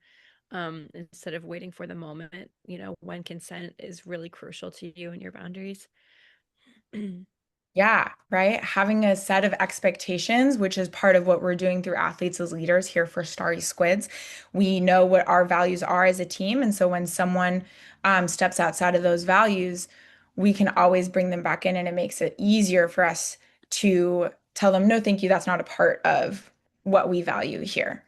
instead of waiting for the moment, when consent is really crucial to you and your boundaries. Yeah, right. Having a set of expectations, which is part of what we're doing through Athletes as Leaders here for Starry Squids. We know what our values are as a team. And so when someone steps outside of those values, we can always bring them back in, and it makes it easier for us to tell them, no, thank you. That's not a part of what we value here.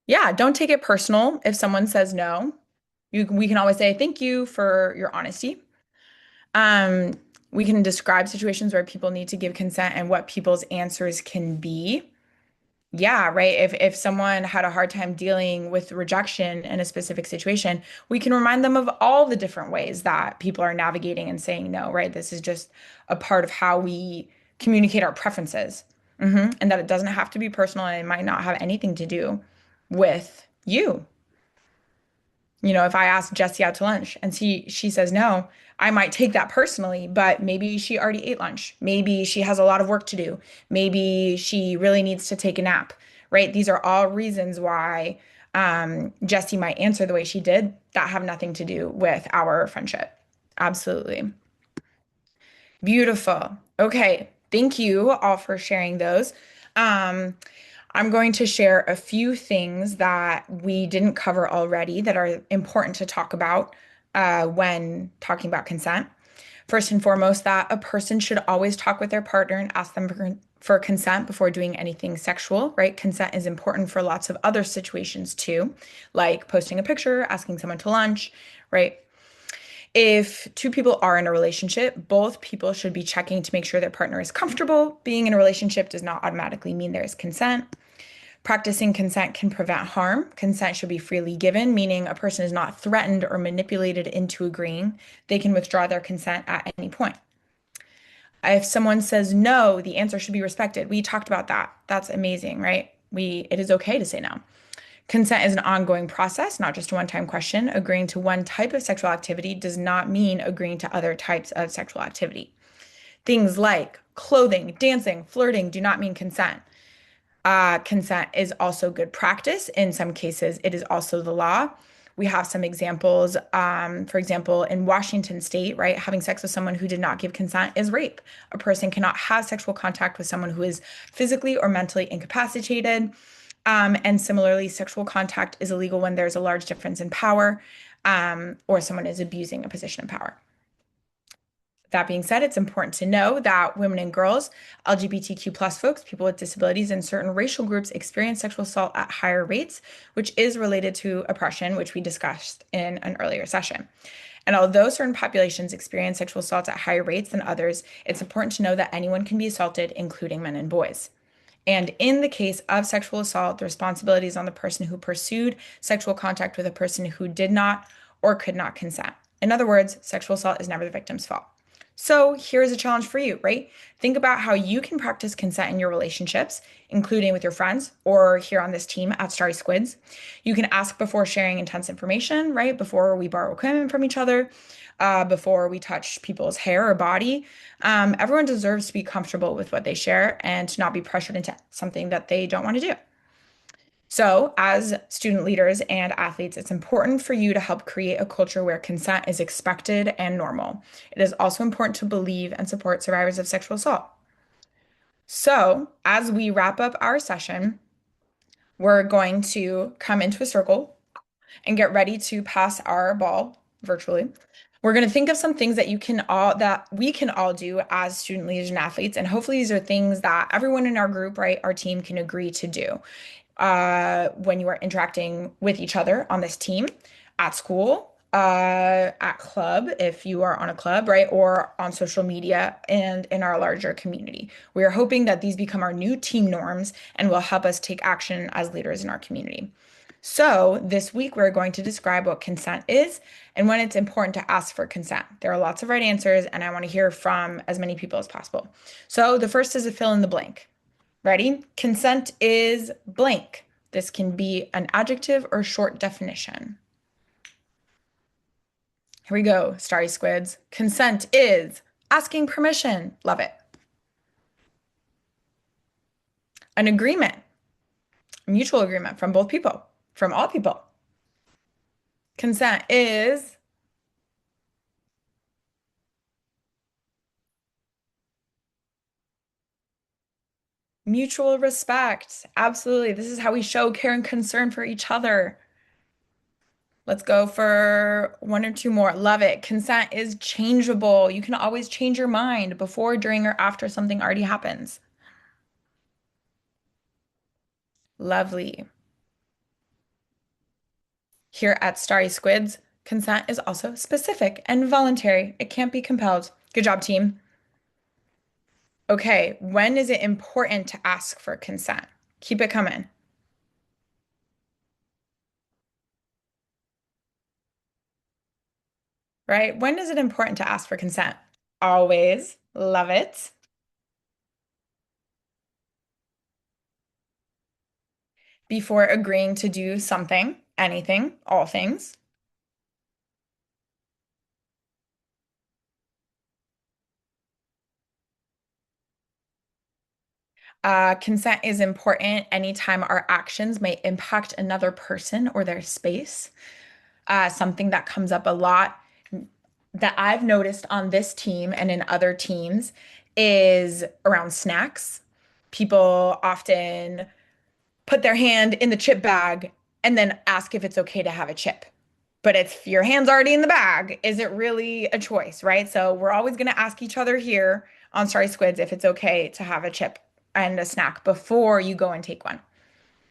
Yeah, don't take it personal if someone says no. We can always say, thank you for your honesty. Um, we can describe situations where people need to give consent and what people's answers can be. Yeah, right. If someone had a hard time dealing with rejection in a specific situation, we can remind them of all the different ways that people are navigating and saying no, right? This is just a part of how we communicate our preferences. And that it doesn't have to be personal, and it might not have anything to do with you. If I ask Jessie out to lunch and she says no, I might take that personally, but maybe she already ate lunch. Maybe she has a lot of work to do. Maybe she really needs to take a nap, right? These are all reasons why Jessie might answer the way she did that have nothing to do with our friendship. Absolutely. Beautiful. Okay. Thank you all for sharing those. Um, I'm going to share a few things that we didn't cover already that are important to talk about when talking about consent. First and foremost, that a person should always talk with their partner and ask them for consent before doing anything sexual, right? Consent is important for lots of other situations too, like posting a picture, asking someone to lunch, right? If two people are in a relationship, both people should be checking to make sure their partner is comfortable. Being in a relationship does not automatically mean there is consent. Practicing consent can prevent harm. Consent should be freely given, meaning a person is not threatened or manipulated into agreeing. They can withdraw their consent at any point. If someone says no, the answer should be respected. We talked about that. That's amazing, right? It is okay to say no. Consent is an ongoing process, not just a one-time question. Agreeing to one type of sexual activity does not mean agreeing to other types of sexual activity. Things like clothing, dancing, flirting do not mean consent. Consent is also good practice. In some cases, it is also the law. We have some examples. For example, in Washington state, right, having sex with someone who did not give consent is rape. A person cannot have sexual contact with someone who is physically or mentally incapacitated. And similarly, sexual contact is illegal when there's a large difference in power, or someone is abusing a position of power. That being said, it's important to know that women and girls, LGBTQ plus folks, people with disabilities, and certain racial groups experience sexual assault at higher rates, which is related to oppression, which we discussed in an earlier session. And although certain populations experience sexual assault at higher rates than others, it's important to know that anyone can be assaulted, including men and boys. And in the case of sexual assault, the responsibility is on the person who pursued sexual contact with a person who did not or could not consent. In other words, sexual assault is never the victim's fault. So here's a challenge for you, right? Think about how you can practice consent in your relationships, including with your friends or here on this team at Starry Squids. You can ask before sharing intense information, right? Before we borrow equipment from each other, before we touch people's hair or body. Everyone deserves to be comfortable with what they share and to not be pressured into something that they don't want to do. So, as student leaders and athletes, it's important for you to help create a culture where consent is expected and normal. It is also important to believe and support survivors of sexual assault. So, as we wrap up our session, we're going to come into a circle and get ready to pass our ball virtually. We're going to think of some things that we can all do as student leaders and athletes, and hopefully these are things that everyone in our group, right, our team can agree to do when you are interacting with each other on this team, at school, at club, if you are on a club, right, or on social media and in our larger community. We are hoping that these become our new team norms and will help us take action as leaders in our community. So this week, we're going to describe what consent is and when it's important to ask for consent. There are lots of right answers, and I want to hear from as many people as possible. So the first is a fill in the blank. Ready? Consent is blank. This can be an adjective or short definition. Here we go, Starry Squids. Consent is asking permission. Love it. An agreement, a mutual agreement from both people, from all people. Consent is mutual respect. Absolutely. This is how we show care and concern for each other. Let's go for one or two more. Love it. Consent is changeable. You can always change your mind before, during, or after something already happens. Lovely. Here at Starry Squids, consent is also specific and voluntary. It can't be compelled. Good job, team. Okay, when is it important to ask for consent? Keep it coming. Right? When is it important to ask for consent? Always. Love it. Before agreeing to do something, anything, all things. Consent is important anytime our actions may impact another person or their space. Something that comes up a lot that I've noticed on this team and in other teams is around snacks. People often put their hand in the chip bag and then ask if it's okay to have a chip. But if your hand's already in the bag, is it really a choice, right? So we're always going to ask each other here on Sorry Squids if it's okay to have a chip and a snack before you go and take one.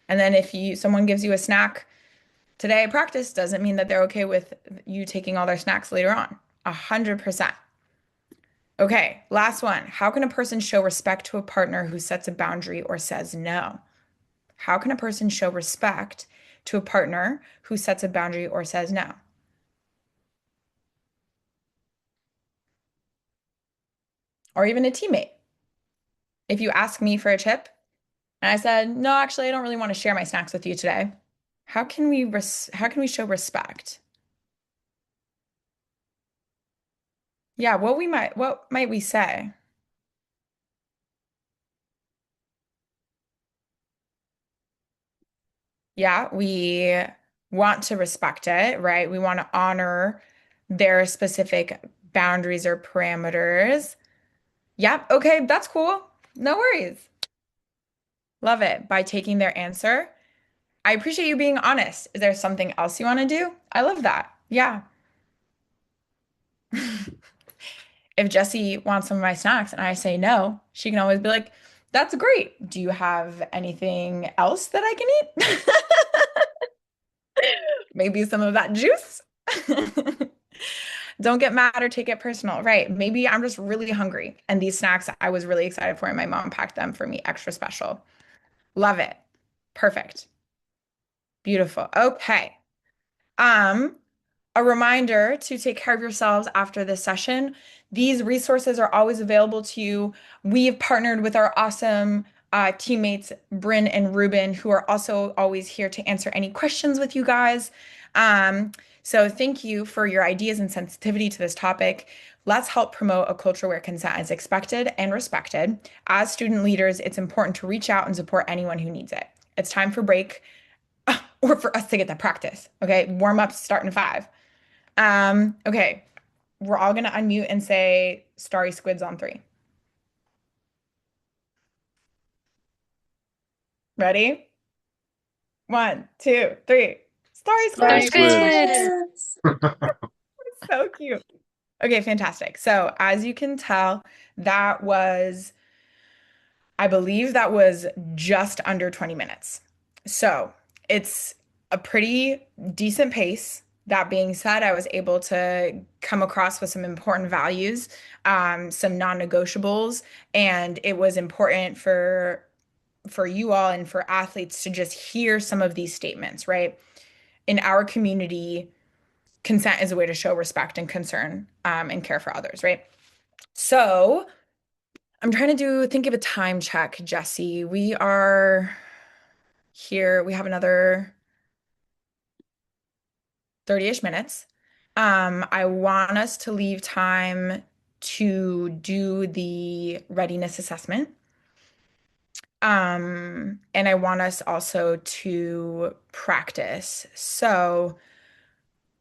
And then if someone gives you a snack today at practice, doesn't mean that they're okay with you taking all their snacks later on. 100%. Okay, last one. How can a person show respect to a partner who sets a boundary or says no? How can a person show respect to a partner who sets a boundary or says no? Or even a teammate. If you ask me for a chip and I said, "No, actually, I don't really want to share my snacks with you today." How can we show respect? Yeah, what might we say? Yeah, we want to respect it, right? We want to honor their specific boundaries or parameters. Yep, okay, that's cool. No worries. Love it. By taking their answer. I appreciate you being honest. Is there something else you want to do? I love that. Yeah. If Jessie wants some of my snacks and I say no, she can always be like, "That's great. Do you have anything else that I can eat?" Maybe some of that juice. Don't get mad or take it personal. Right. Maybe I'm just really hungry. And these snacks I was really excited for, and my mom packed them for me extra special. Love it. Perfect. Beautiful. Okay. Um, a reminder to take care of yourselves after this session. These resources are always available to you. We've partnered with our awesome teammates, Bryn and Ruben, who are also always here to answer any questions with you guys. So thank you for your ideas and sensitivity to this topic. Let's help promote a culture where consent is expected and respected. As student leaders, it's important to reach out and support anyone who needs it. It's time for break or for us to get to practice. Okay, warm ups start in 5. Okay, we're all gonna unmute and say starry squids on 3. Ready? 1, 2, 3. Starry Sorry, squids. Squid. Squids. So cute. Okay, fantastic. So as you can tell, that was, I believe that was just under 20 minutes. So it's a pretty decent pace. That being said, I was able to come across with some important values, some non-negotiables, and it was important for you all and for athletes to just hear some of these statements, right? In our community, consent is a way to show respect and concern, and care for others, right? So I'm trying to think of a time check, Jessie. We are here. We have another 30-ish minutes. I want us to leave time to do the readiness assessment. And I want us also to practice. So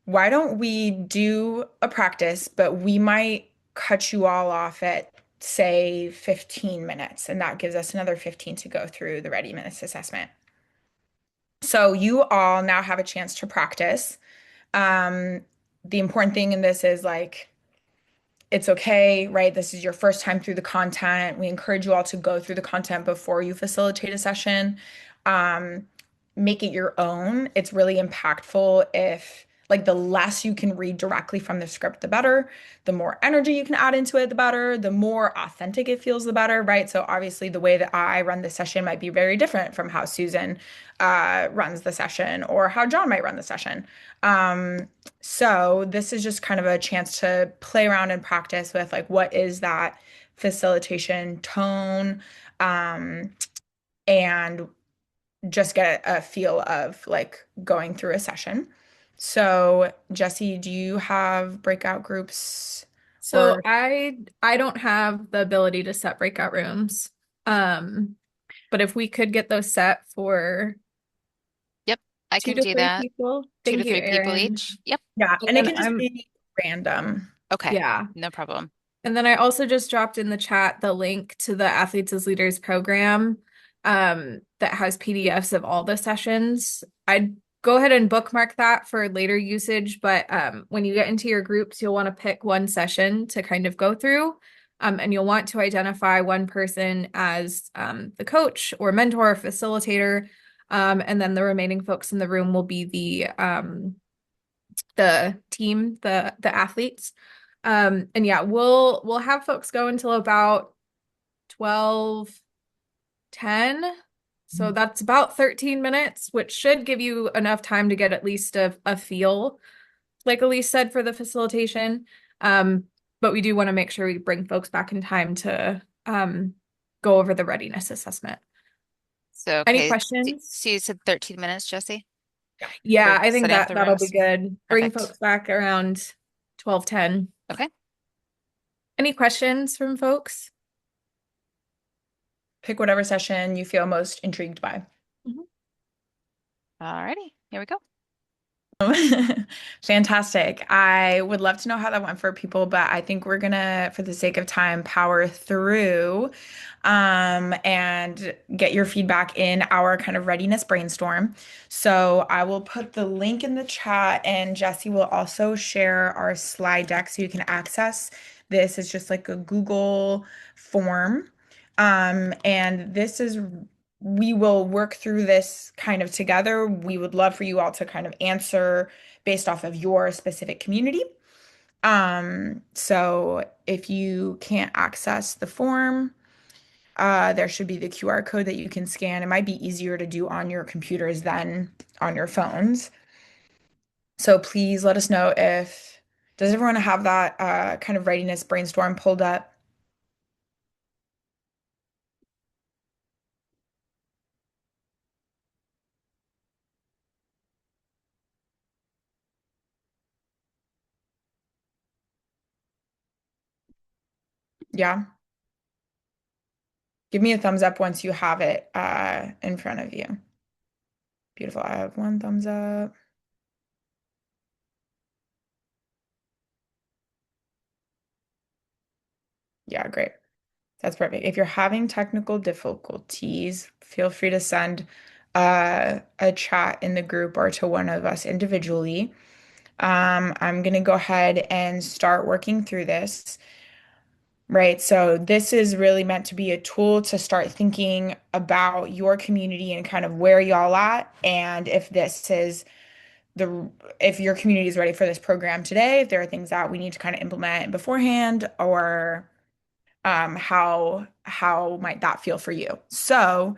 why don't we do a practice, but we might cut you all off at, say, 15 minutes, and that gives us another 15 to go through the readiness assessment. So you all now have a chance to practice. The important thing in this is like, it's okay, right? This is your first time through the content. We encourage you all to go through the content before you facilitate a session. Make it your own. It's really impactful if, like, the less you can read directly from the script, the better. The more energy you can add into it, the better. The more authentic it feels, the better, right? So obviously the way that I run the session might be very different from how Susan runs the session or how John might run the session. So this is just kind of a chance to play around and practice with, like, what is that facilitation tone, and just get a feel of, like, going through a session. So Jessie, do you have breakout groups? So Or I don't have the ability to set breakout rooms. but if we could get those set for Yep, I two can to do three that. people. Two to Thank you, three people Erin. each. Yep. Yeah, and it And can just be random. Okay. yeah. No problem. And then I also just dropped in the chat the link to the Athletes as Leaders program that has PDFs of all the sessions. I'd go ahead and bookmark that for later usage, but when you get into your groups, you'll want to pick one session to kind of go through. And you'll want to identify one person as the coach or mentor or facilitator. And then the remaining folks in the room will be the team, the athletes. And yeah, we'll have folks go until about 12:10. So that's about 13 minutes, which should give you enough time to get at least a feel, like Elise said, for the facilitation. But we do want to make sure we bring folks back in time to go over the readiness assessment. So, Any okay. questions? So you said 13 minutes, Jessie? Yeah, For I think setting up the that'll be rooms? good. Bring Perfect. folks back around 12:10. Okay. Any questions from folks? Pick whatever session you feel most intrigued by. Alrighty, here we go. Fantastic. I would love to know how that went for people, but I think we're gonna, for the sake of time, power through and get your feedback in our kind of readiness brainstorm. So I will put the link in the chat, and Jessie will also share our slide deck so you can access this. It's just like a Google form. And this is we will work through this kind of together. We would love for you all to kind of answer based off of your specific community. So if you can't access the form, there should be the QR code that you can scan. It might be easier to do on your computers than on your phones. So please let us know if, does everyone have that kind of readiness brainstorm pulled up? Yeah. Give me a thumbs up once you have it in front of you. Beautiful. I have one thumbs up. Yeah, great. That's perfect. If you're having technical difficulties, feel free to send a chat in the group or to one of us individually. I'm going to go ahead and start working through this. Right. So this is really meant to be a tool to start thinking about your community and kind of where y'all at. And if this is if your community is ready for this program today, if there are things that we need to kind of implement beforehand, or how might that feel for you? So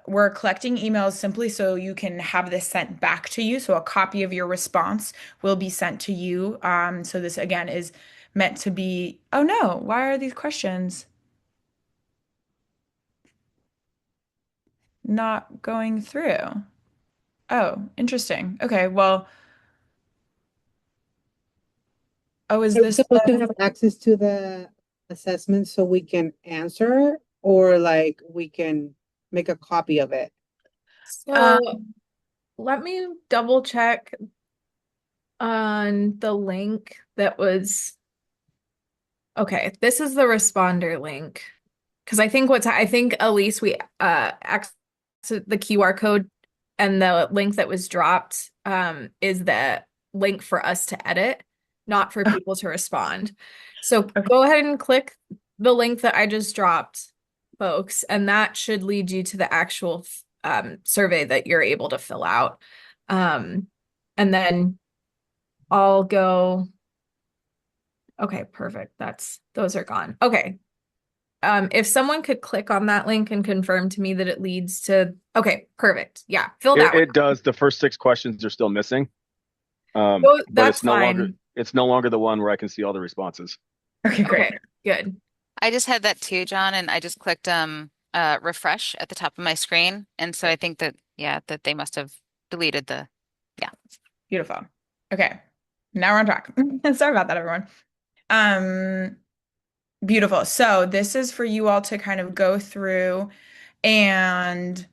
we're collecting emails simply so you can have this sent back to you. So a copy of your response will be sent to you. So this again is meant to be, oh no, why are these questions not going through? Oh, interesting. Okay, well, oh, is Are we this supposed to have access to the assessment so we can answer, or like we can make a copy of it? So let me double check on the link that was okay. This is the responder link because I think Elise, we access the QR code, and the link that was dropped is the link for us to edit, not for people to respond. So go ahead and click the link that I just dropped, folks, and that should lead you to the actual survey that you're able to fill out. And then I'll go. Okay, perfect. Those are gone. Okay. If someone could click on that link and confirm to me that it leads to, okay, perfect. Yeah, fill that one. It does. The first 6 questions are still missing. Oh, But that's it's no longer fine. it's no longer the one where I can see all the responses. Okay, great. Okay, good. I just had that too, John, and I just clicked refresh at the top of my screen. And so I think that, yeah, that they must have deleted yeah. Beautiful. Okay, now we're on track. Sorry about that, everyone. Beautiful. So this is for you all to kind of go through And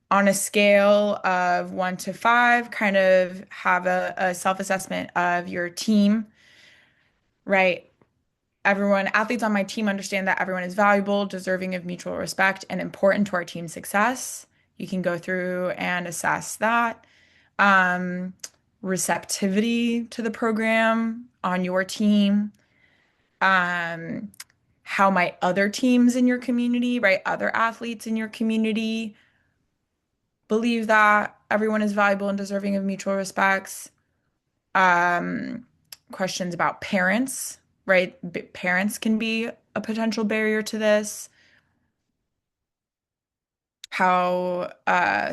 on a scale of 1 to 5, kind of have a self-assessment of your team, right? Everyone, athletes on my team understand that everyone is valuable, deserving of mutual respect, and important to our team's success. You can go through and assess that. Um, Receptivity to the program on your team. Um, how might other teams in your community, right? Other athletes in your community believe that everyone is valuable and deserving of mutual respects. Um, Questions about parents, right? Parents can be a potential barrier to this. How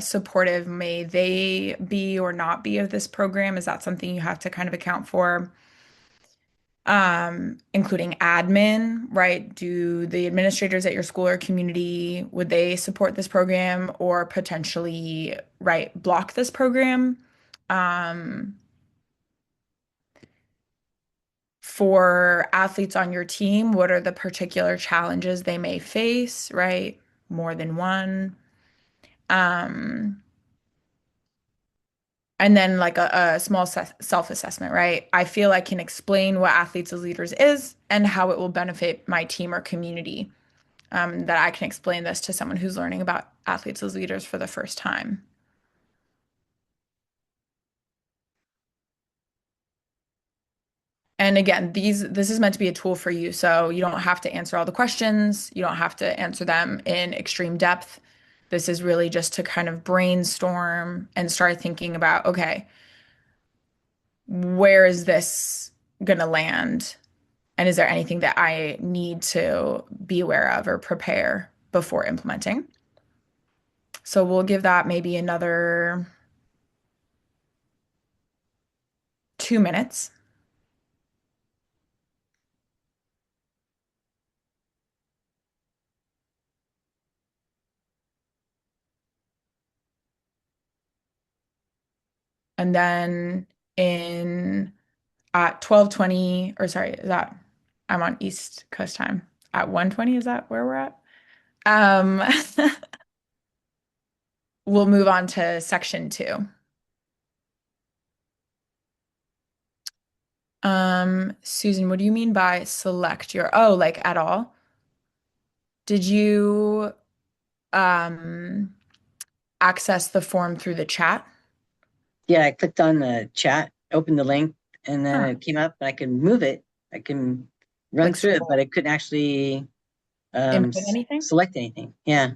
supportive may they be or not be of this program? Is that something you have to kind of account for? Including admin, right? Do the administrators at your school or community, would they support this program or potentially, right, block this program? Um, for athletes on your team, what are the particular challenges they may face, right? More than one. Um, and then like a small self-assessment, right? I feel I can explain what athletes as leaders is and how it will benefit my team or community. That I can explain this to someone who's learning about athletes as leaders for the first time. And again, this is meant to be a tool for you, so you don't have to answer all the questions. You don't have to answer them in extreme depth. This is really just to kind of brainstorm and start thinking about, okay, where is this gonna land? And is there anything that I need to be aware of or prepare before implementing? So we'll give that maybe another 2 minutes. And then in at 12:20, or sorry, is that I'm on East Coast time. At 1:20, is that where we're at? Um, we'll move on to section 2. Susan, what do you mean by select your, oh, like at all? Did you um access the form through the chat? Yeah, I clicked on the chat, opened the link, and then Huh. it came up. I can move it. I can run Like through it, but scroll, I couldn't actually input anything? select anything. Yeah.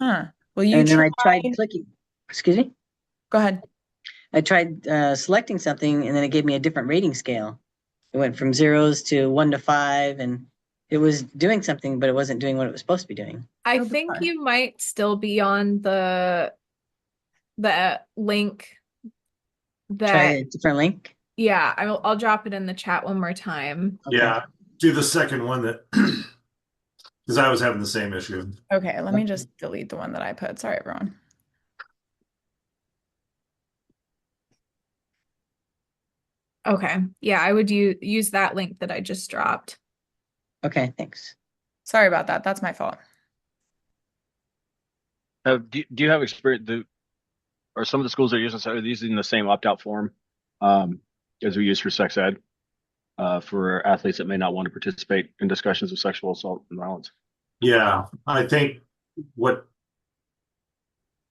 Huh. Will you And then try? I tried clicking, excuse me? Go ahead. I tried selecting something and then it gave me a different rating scale. It went from zeros to 1 to 5, and it was doing something, but it wasn't doing what it was supposed to be doing. I Oh, think bizarre. you might still be on the link Try that, a different link. yeah, I'll drop it in the chat one more time. Okay. Yeah, do the second one that because I was having the same issue. Okay, let me just delete the one that I put. Sorry, everyone. Okay. Yeah, I would use that link that I just dropped. Okay, thanks. Sorry about that. That's my fault. Do you have experience? Are some of the schools that are using the same opt-out form um, as we use for sex ed for athletes that may not want to participate in discussions of sexual assault and violence? Yeah, I think what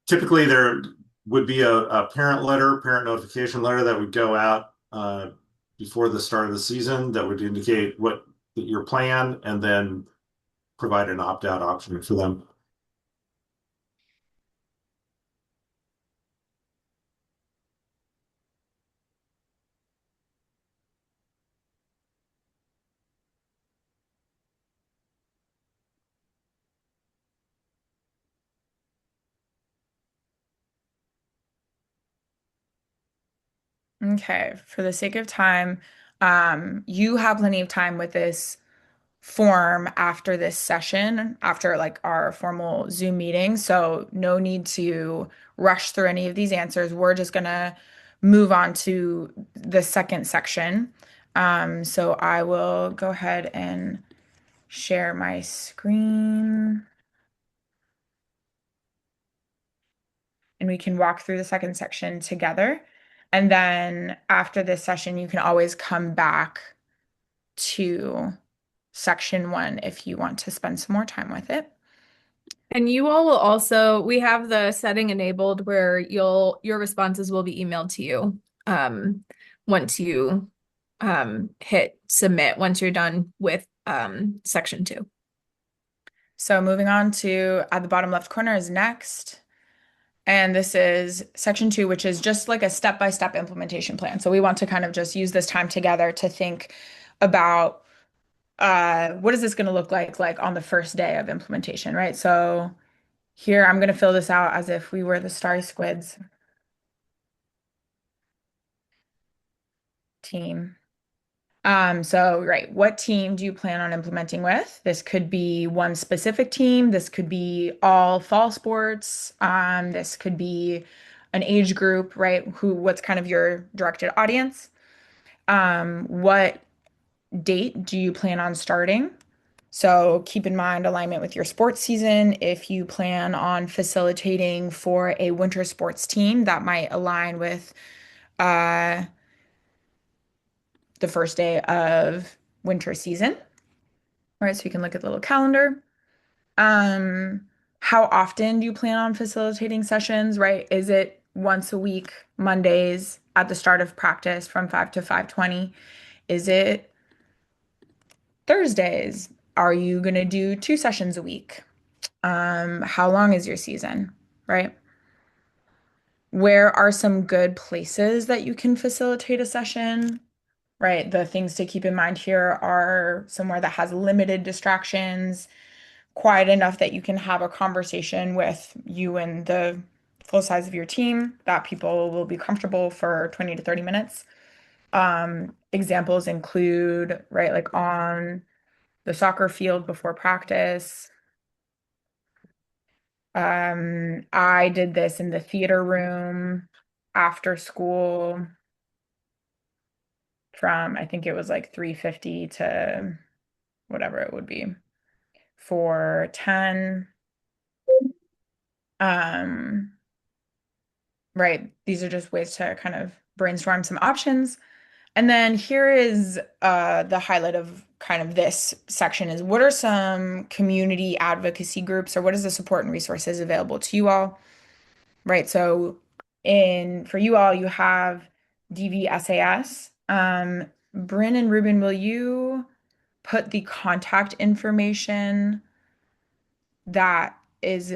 typically there would be a parent letter, parent notification letter that would go out before the start of the season that would indicate what your plan and then provide an opt-out option for them. Okay, for the sake of time, you have plenty of time with this form after this session, after like our formal Zoom meeting. So no need to rush through any of these answers. We're just gonna move on to the second section. So I will go ahead and share my screen. and we can walk through the second section together. And then after this session, you can always come back to section 1 if you want to spend some more time with it. And you all will also, we have the setting enabled where your responses will be emailed to you once you hit submit, once you're done with section 2. So moving on to at the bottom left corner is next. And this is section 2, which is just like a step-by-step implementation plan. So we want to kind of just use this time together to think about what is this going to look like on the first day of implementation, right? So here I'm going to fill this out as if we were the Starry Squids team. So right, what team do you plan on implementing with? This could be one specific team. This could be all fall sports. This could be an age group, right? What's kind of your directed audience? What date do you plan on starting? So keep in mind alignment with your sports season. If you plan on facilitating for a winter sports team, that might align with the first day of winter season. All right, so you can look at the little calendar. How often do you plan on facilitating sessions, right? Is it once a week, Mondays at the start of practice from 5 to 5:20? Is it Thursdays? Are you going to do 2 sessions a week? How long is your season, right? Where are some good places that you can facilitate a session? Right. The things to keep in mind here are somewhere that has limited distractions, quiet enough that you can have a conversation with you and the full size of your team, that people will be comfortable for 20 to 30 minutes. Examples include, right, like on the soccer field before practice. I did this in the theater room after school from, I think it was like 3:50 to whatever it would be, 4:10. Right. These are just ways to kind of brainstorm some options. And then here is the highlight of kind of this section is what are some community advocacy groups or what is the support and resources available to you all? Right. So for you all, you have DVSAS. Bryn and Ruben, will you put the contact information that is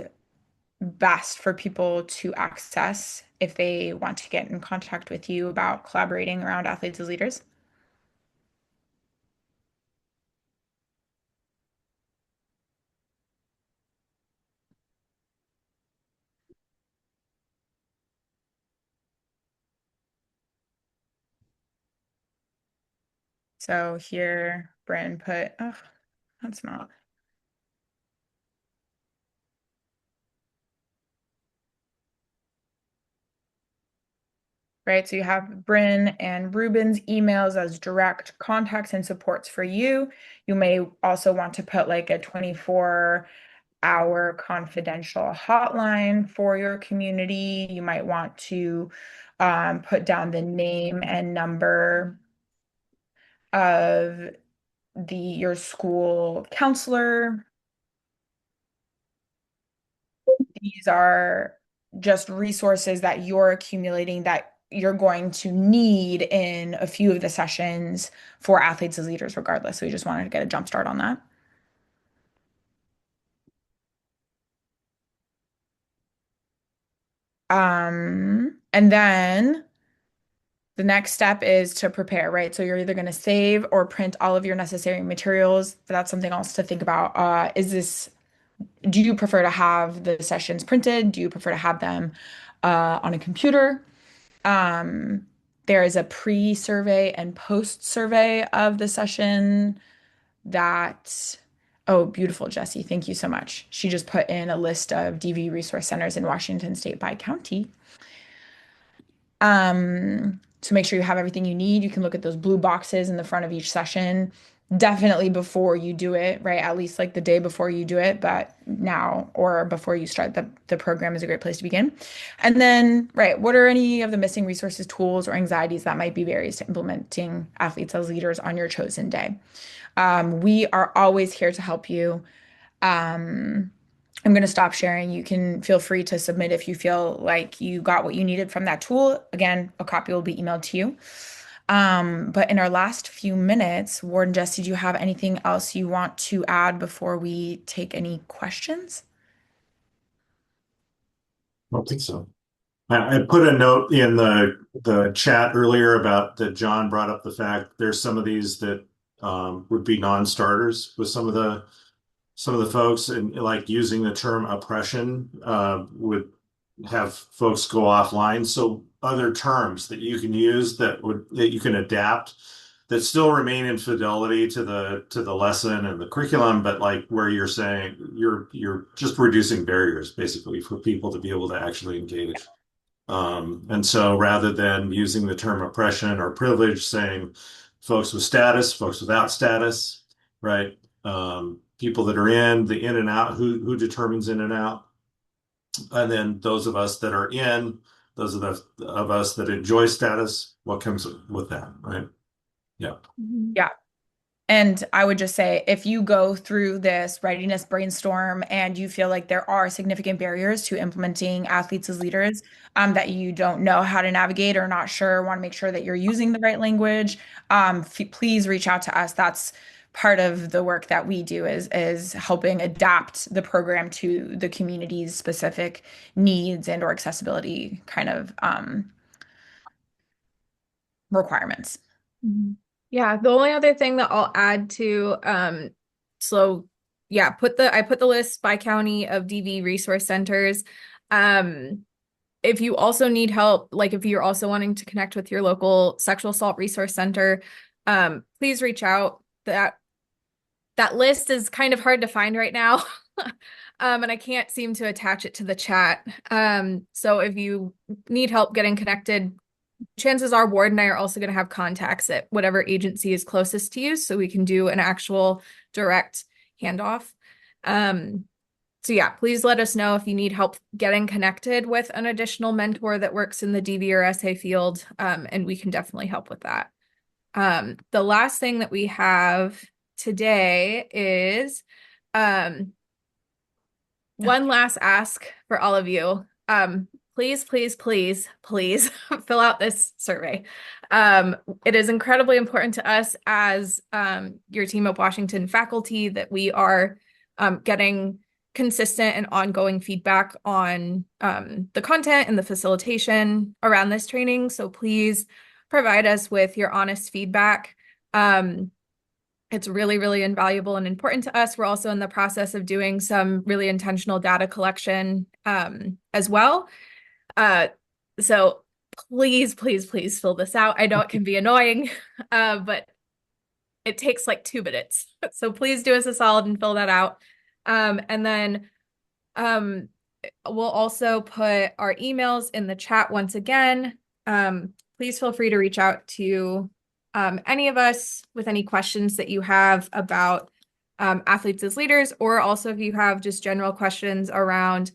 best for people to access if they want to get in contact with you about collaborating around athletes as leaders? So here, Bryn put, oh, that's not. Right, so you have Bryn and Ruben's emails as direct contacts and supports for you. You may also want to put like a 24-hour confidential hotline for your community. You might want to put down the name and number of your school counselor. These are just resources that you're accumulating that you're going to need in a few of the sessions for athletes as leaders regardless. So we just wanted to get a jump start on that. And then the next step is to prepare, right? So you're either going to save or print all of your necessary materials. That's something else to think about. Do you prefer to have the sessions printed? Do you prefer to have them on a computer? There is a pre-survey and post-survey of the session that, oh, beautiful, Jessie. Thank you so much. She just put in a list of DV resource centers in Washington State by county. To make sure you have everything you need, you can look at those blue boxes in the front of each session. definitely before you do it, right? At least like the day before you do it, but now or before you start the program is a great place to begin. And then, right, what are any of the missing resources, tools, or anxieties that might be barriers to implementing athletes as leaders on your chosen day? We are always here to help you. Um, I'm going to stop sharing. You can feel free to submit if you feel like you got what you needed from that tool. Again, a copy will be emailed to you. But in our last few minutes, Ward and Jesse, do you have anything else you want to add before we take any questions? I don't think so. I put a note in the chat earlier about that John brought up the fact there's some of these that would be non-starters with some of the folks, and like using the term oppression would have folks go offline. So other terms that you can use that you can adapt that still remain in fidelity to the lesson and the curriculum, but like where you're saying you're just reducing barriers basically for people to be able to actually engage. And so rather than using the term oppression or privilege, saying folks with status, folks without status, right? People that are the in and out, who determines in and out, and then those of us that are in, those of us that enjoy status, what comes with that, right? Yeah. Yeah. And I would just say, if you go through this readiness brainstorm and you feel like there are significant barriers to implementing athletes as leaders, that you don't know how to navigate or not sure, want to make sure that you're using the right language, please reach out to us. That's part of the work that we do is helping adapt the program to the community's specific needs and or accessibility kind of requirements. Yeah, the only other thing that I'll add to so yeah, I put the list by county of DV resource centers. If you also need help, like if you're also wanting to connect with your local sexual assault resource center, please reach out. That list is kind of hard to find right now. And I can't seem to attach it to the chat. So if you need help getting connected, chances are Ward and I are also going to have contacts at whatever agency is closest to you, so we can do an actual direct handoff. So yeah, please let us know if you need help getting connected with an additional mentor that works in the DV or SA field, and we can definitely help with that. The last thing that we have today is one last ask for all of you. Please, please, please, please fill out this survey. It is incredibly important to us as your TeamUp Washington faculty that we are getting consistent and ongoing feedback on the content and the facilitation around this training. So please provide us with your honest feedback. It's really, really invaluable and important to us. We're also in the process of doing some really intentional data collection as well. So please, please, please fill this out. I know it can be annoying, but it takes like 2 minutes. So please do us a solid and fill that out. And then we'll also put our emails in the chat once again. Please feel free to reach out to any of us with any questions that you have about athletes as leaders, or also if you have just general questions around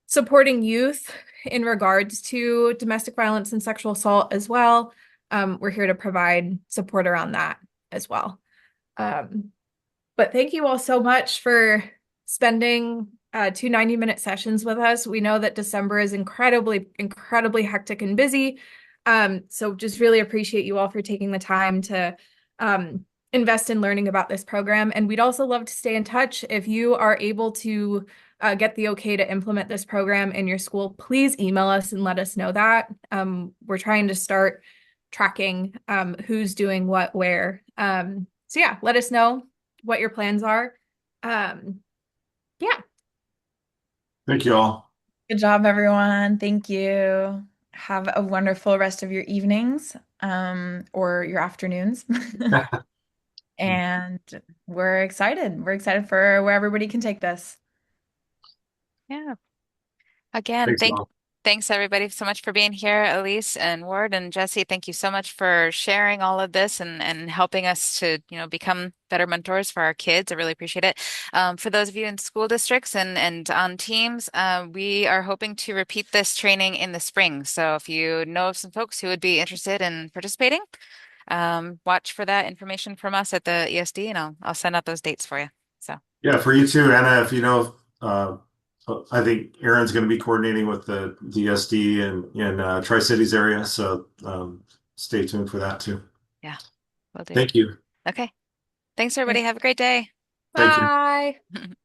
supporting youth in regards to domestic violence and sexual assault as well. We're here to provide support around that as well. But thank you all so much for spending 2 90-minute sessions with us. We know that December is incredibly, incredibly hectic and busy. So just really appreciate you all for taking the time to invest in learning about this program. And we'd also love to stay in touch. If you are able to get the okay to implement this program in your school, please email us and let us know that. We're trying to start tracking who's doing what where. So yeah, let us know what your plans are. Yeah. Thank you all. Good job, everyone. Thank you. Have a wonderful rest of your evenings, or your afternoons. And we're excited. We're excited for where everybody can take this. Yeah. Again, Thanks, all. Thanks everybody so much for being here. Elise and Ward and Jessie, thank you so much for sharing all of this and helping us to, become better mentors for our kids. I really appreciate it. For those of you in school districts and on teams, we are hoping to repeat this training in the spring. So if you know of some folks who would be interested in participating, watch for that information from us at the ESD, and I'll send out those dates for you. So Yeah, for you too, Anna. If you know, I think Erin's going to be coordinating with the DSD and in Tri-Cities area, so stay tuned for that too. yeah, will do. Thank you. Okay. Thanks everybody. Have a great day. Thank you. Bye.